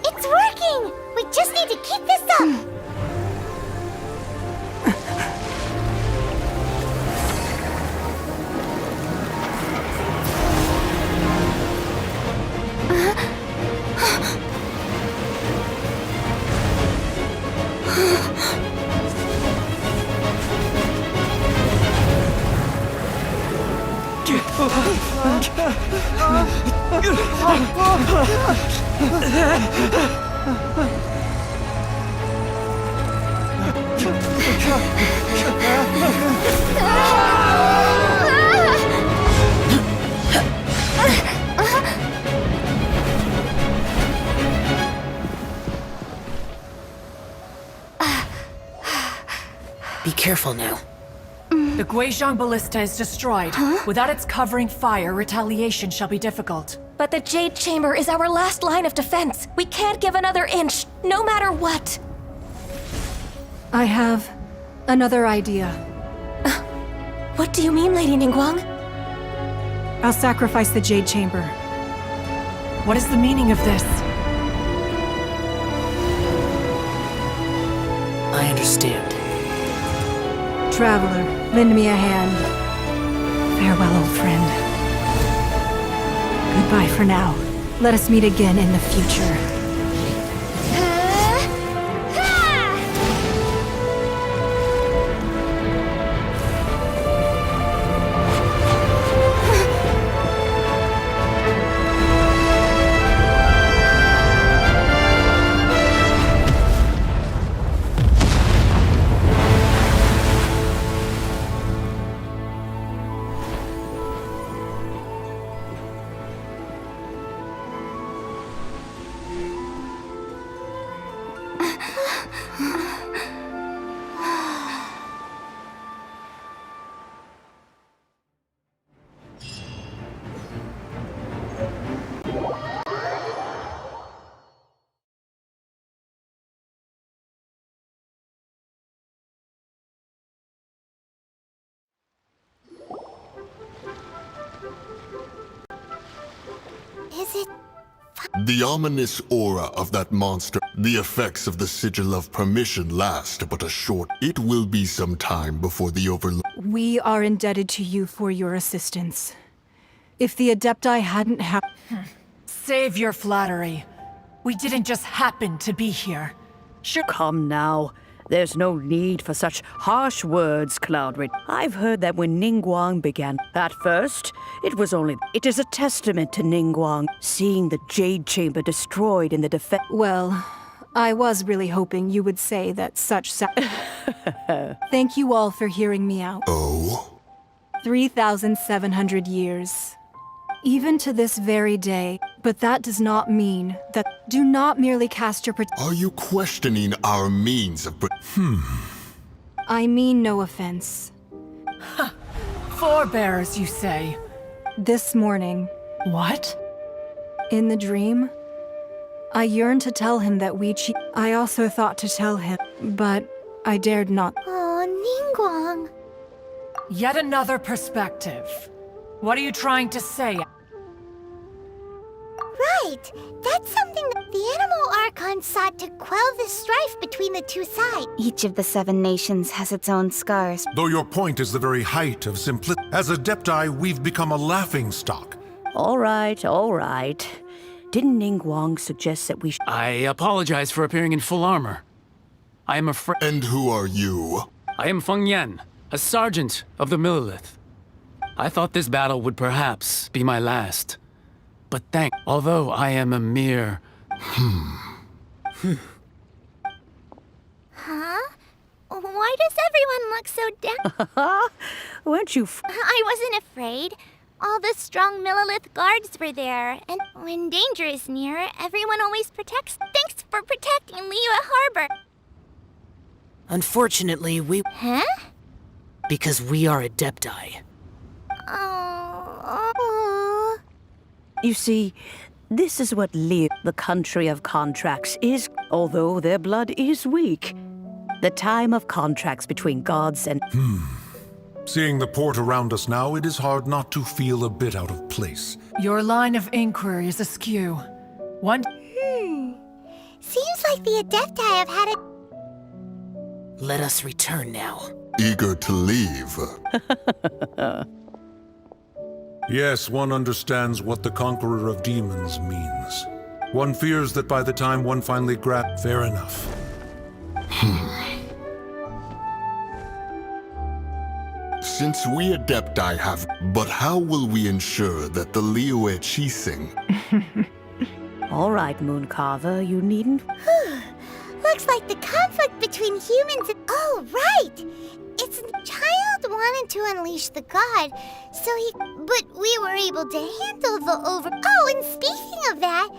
It's working! We just need to keep this up! Be careful now. The Guizhong Ballista is destroyed. Without its covering fire, retaliation shall be difficult. But the Jade Chamber is our last line of defense. We can't give another inch, no matter what. I have another idea. What do you mean, Lady Ningguang? I'll sacrifice the Jade Chamber. What is the meaning of this? I understand. Traveler, lend me a hand. Farewell, old friend. Goodbye for now. Let us meet again in the future. Is it? The ominous aura of that monster. The effects of the Sigil of Permission last but a short. It will be some time before the Overlord. We are indebted to you for your assistance. If the Adepti hadn't Save your flattery. We didn't just happen to be here. Come now. There's no need for such harsh words, Cloudred. I've heard that when Ningguang began, at first, it was only... It is a testament to Ningguang, seeing the Jade Chamber destroyed in the defense... Well, I was really hoping you would say that such Thank you all for hearing me out. Oh? 3,700 years. Even to this very day, but that does not mean that... Do not merely cast your... Are you questioning our means of... I mean no offense. Forebears, you say? This morning... What? In the dream, I yearned to tell him that we I also thought to tell him, but I dared not. Oh, Ningguang. Yet another perspective. What are you trying to say? Right! That's something that the Animal Archon sought to quell the strife between the two sides. Each of the 7 nations has its own scars. Though your point is the very height of simplicity, as Adepti, we've become a laughingstock. All right, all right. Didn't Ningguang suggest that we I apologize for appearing in full armor. I am afraid. And who are you? I am CHIòng N, a sergeant of the Millelith. I thought this battle would perhaps be my last. But although I am a mere... Huh? Why does everyone look so down? Weren't you I wasn't afraid. All the strong Millelith guards were there, and when danger is near, everyone always protects. Thanks for protecting Liyue Harbor. Unfortunately, we... Huh? Because we are Adepti. Oh. You see, this is what Liyue, the country of contracts, is, although their blood is weak. The time of contracts between gods and... Seeing the port around us now, it is hard not to feel a bit out of place. Your line of inquiry is askew. One... Seems like the Adepti have had it. Let us return now. Eager to leave. Yes, one understands what the Conqueror of Demons means. One fears that by the time one finally grabs... Fair enough. Since we Adepti have... But how will we ensure that the Liyue Qixing... All right, Mooncarver, you needn't... Looks like the conflict between humans and... Oh, right! It's the child wanted to unleash the god, so he... But we were able to handle the over... Oh, and speaking of that...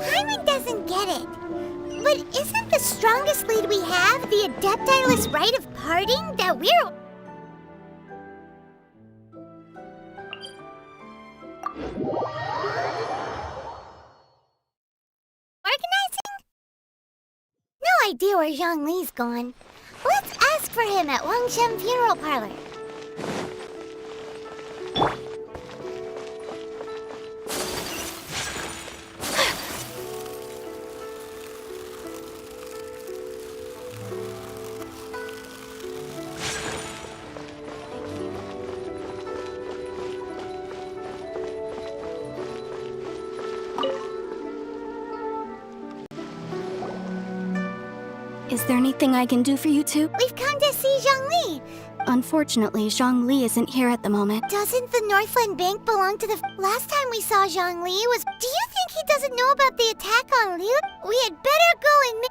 Paimon doesn't get it. But isn't the strongest lead we have the Adepti-less right of parting that we're... Organizing? No idea where Zhongli's gone. Let's ask for him at Wangshen Funeral Parlor. Is there anything I can do for you two? We've come to see Zhongli. Unfortunately, Zhongli isn't here at the moment. Doesn't the Northland Bank belong to the... Last time we saw Zhongli was... Do you think he doesn't know about the attack on Liu? We had better go and...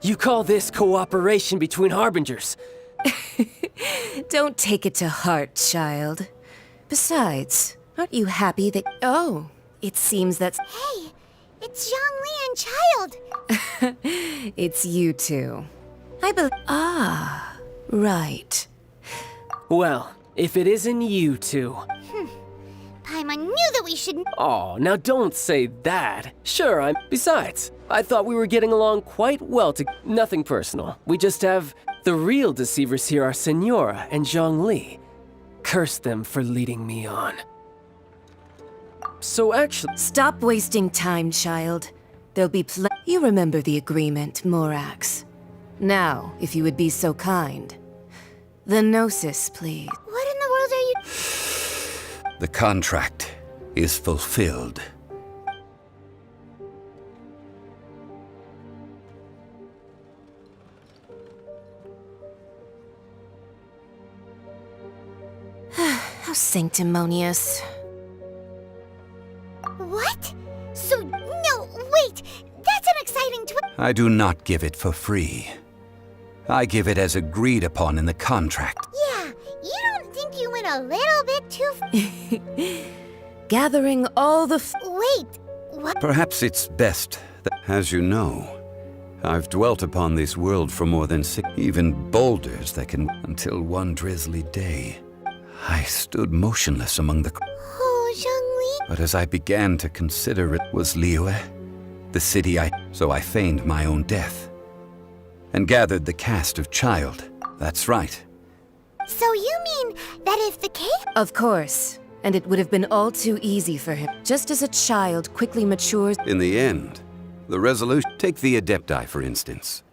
You call this cooperation between Harbingers? Don't take it to heart, child. Besides, aren't you happy that... Oh, it seems that's... Hey, it's Zhongli and Child. It's you two. Ah, right. Well, if it isn't you two... Paimon knew that we shouldn't... Oh, now don't say that. Sure, Besides, I thought we were getting along quite well Nothing personal. We just have... The real deceivers here are Senora and Zhongli. Curse them for leading me on. So actually... Stop wasting time, child. There'll be You remember the agreement, Morax. Now, if you would be so kind. The Gnosis, please. What in the world are you... The contract is fulfilled. How sanctimonious. What? So, no, wait! That's an exciting I do not give it for free. I give it as agreed upon in the contract. Yeah, you don't think you went a little bit too... Gathering all the... Wait, what? Perhaps it's best that, as you know, I've dwelt upon this world for more than 6, even boulders that can, until one drizzly day, I stood motionless among the... Oh, Zhongli. But as I began to consider it was Liyue, the city so I feigned my own death, and gathered the cast of Child. That's right. So you mean that if the cave... Of course. And it would have been all too easy for him. Just as a child quickly matures... In the end, the resolution... Take the Adepti, for instance.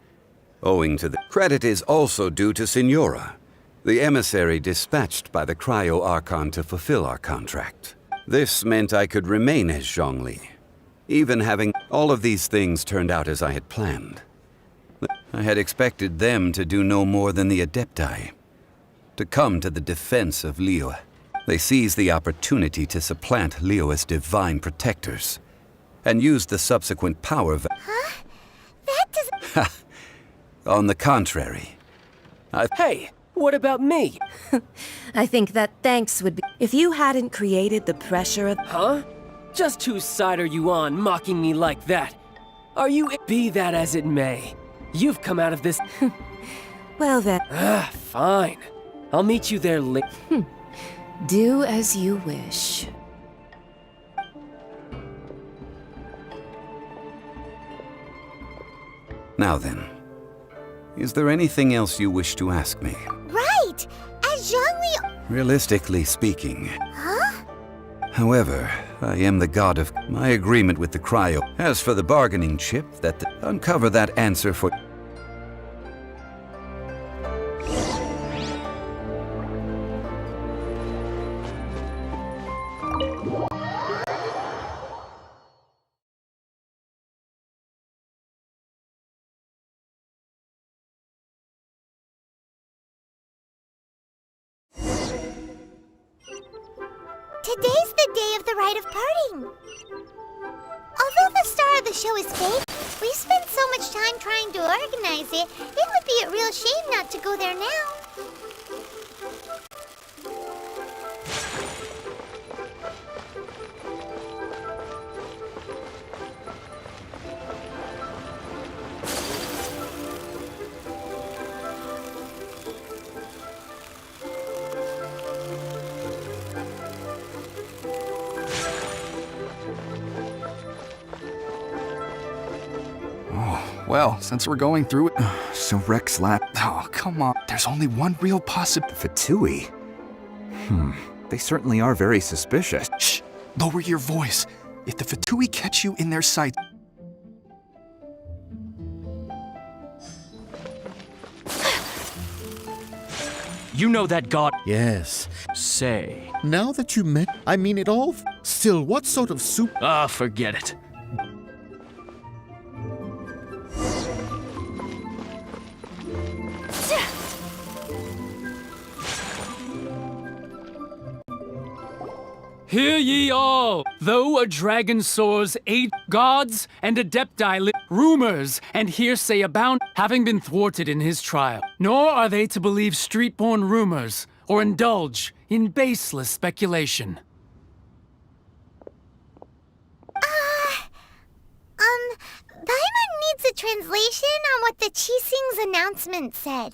Owing to the... Credit is also due to Signora, the emissary dispatched by the Cryo Archon to fulfill our contract. This meant I could remain as Zhongli, even having... All of these things turned out as I had planned. I had expected them to do no more than the Adepti, to come to the defense of Liyue. They seized the opportunity to supplant Liyue's divine protectors, and used the subsequent power of... Huh? That doesn't... On the contrary, Hey, what about me? I think that thanks would be... If you hadn't created the pressure of... Huh? Just whose side are you on, mocking me like that? Are you... Be that as it may, you've come out of this... Well then... Fine. I'll meet you there later. Do as you wish. Now then, is there anything else you wish to ask me? Right! As Zhongli... Realistically speaking. Huh? However, I am the god of my agreement with the Cryo. As for the bargaining chip, uncover that answer for... Today's the day of the rite of parting. Although the star of the show is fake, we've spent so much time trying to organize it, it would be a real shame not to go there now. Well, since we're going through it... So Rex Lab... Oh, come on. There's only one real possibility. Fatui? They certainly are very suspicious. Shh! Lower your voice. If the Fatui catch you in their sight... You know that god... Yes. Say. Now that you met... I mean it all... Still, what sort of soup... Ah, forget it. Hear ye all! Though a dragon soars 8 gods and adepti rumors and hearsay abound, having been thwarted in his trial. Nor are they to believe street-born rumors or indulge in baseless speculation. Paimon needs a translation on what the Qixing's announcement said.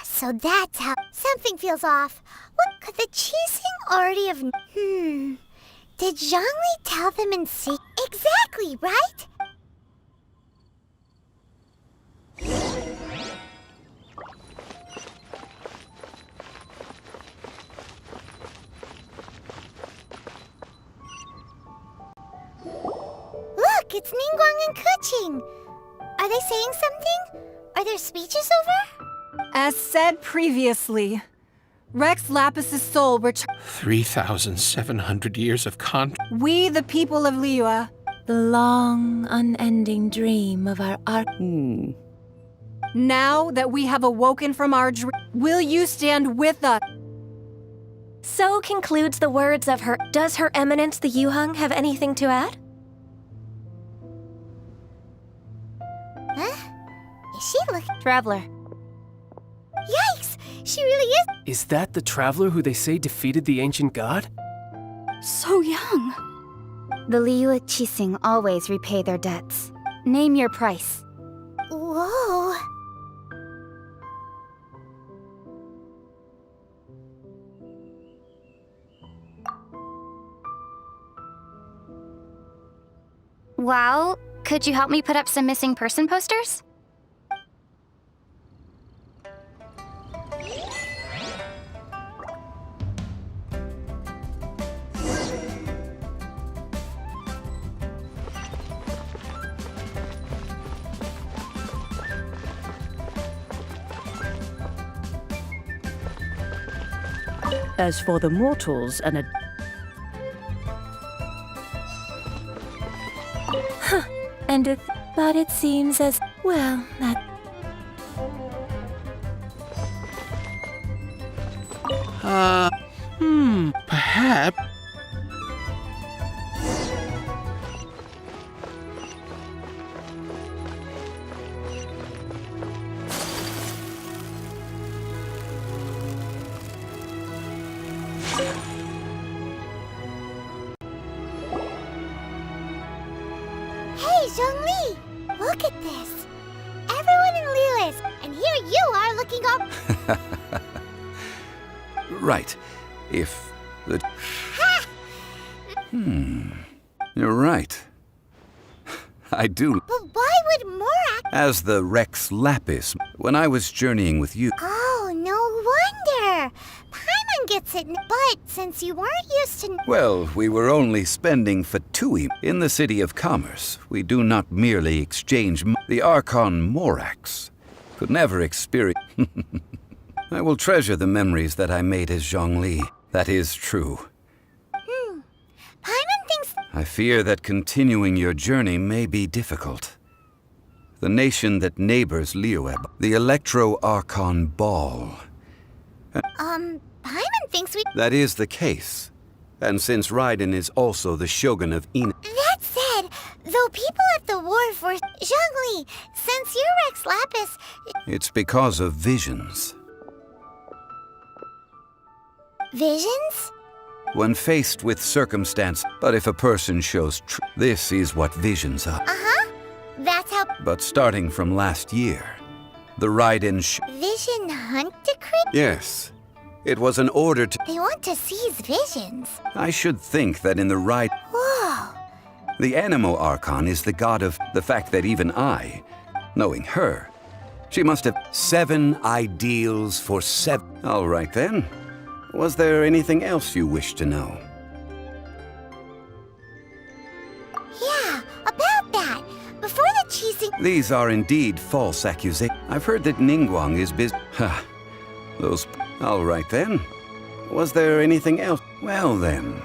So that's how... Something feels off. What could the Qixing already have... Did Zhongli tell them in secret? Exactly, right? Look, it's Ningguang and Keqing. Are they saying something? Are their speeches over? As said previously, Rex Lapis' soul returned. 3,700 years of We, the people of Liyue, the long, unending dream of our Now that we have awoken from our dream, will you stand with us? So concludes the words of her... Does Her Eminence the Yuheng have anything to add? Huh? Is she looking... Traveler. Yikes! She really is... Is that the traveler who they say defeated the ancient god? So young. The Liyue Qixing always repay their debts. Name your price. Whoa. Well, could you help me put up some missing person posters? As for the mortals and but it seems as well that. Perhaps. Hey, Zhongli! Look at this! Everyone in Liu is, and here you are looking all... Right. If the... You're right. I do. But why would Morak... As the Rex Lapis, when I was journeying with you... Oh, no wonder! Paimon gets it, but since you weren't used to... Well, we were only spending Fatui in the City of Commerce. We do not merely exchange... The Archon Morax could never experience... I will treasure the memories that I made as Zhongli. That is true. Paimon thinks... I fear that continuing your journey may be difficult. The nation that neighbors Liyueb, the Electro-Archon Ball. Paimon thinks we... That is the case. And since Raiden is also the Shogun of En... That said, though people at the wharf were... Zhongli, since you're Rex Lapis... It's because of visions. Visions? When faced with circumstance, but if a person shows this is what visions are. Uh-huh. That's how... But starting from last year, the Raiden Vision Hunt Decree? Yes. It was an order to... They want to seize visions. I should think that in the right... Whoa. The Animo Archon is the god of the fact that even I, knowing her, she must have 7 ideals for 7... All right then. Was there anything else you wish to know? Yeah, about that. Before the cheesing... These are indeed false accusations. I've heard that Ningguang is busy... Ha. Those... All right then. Was there anything else? Well then...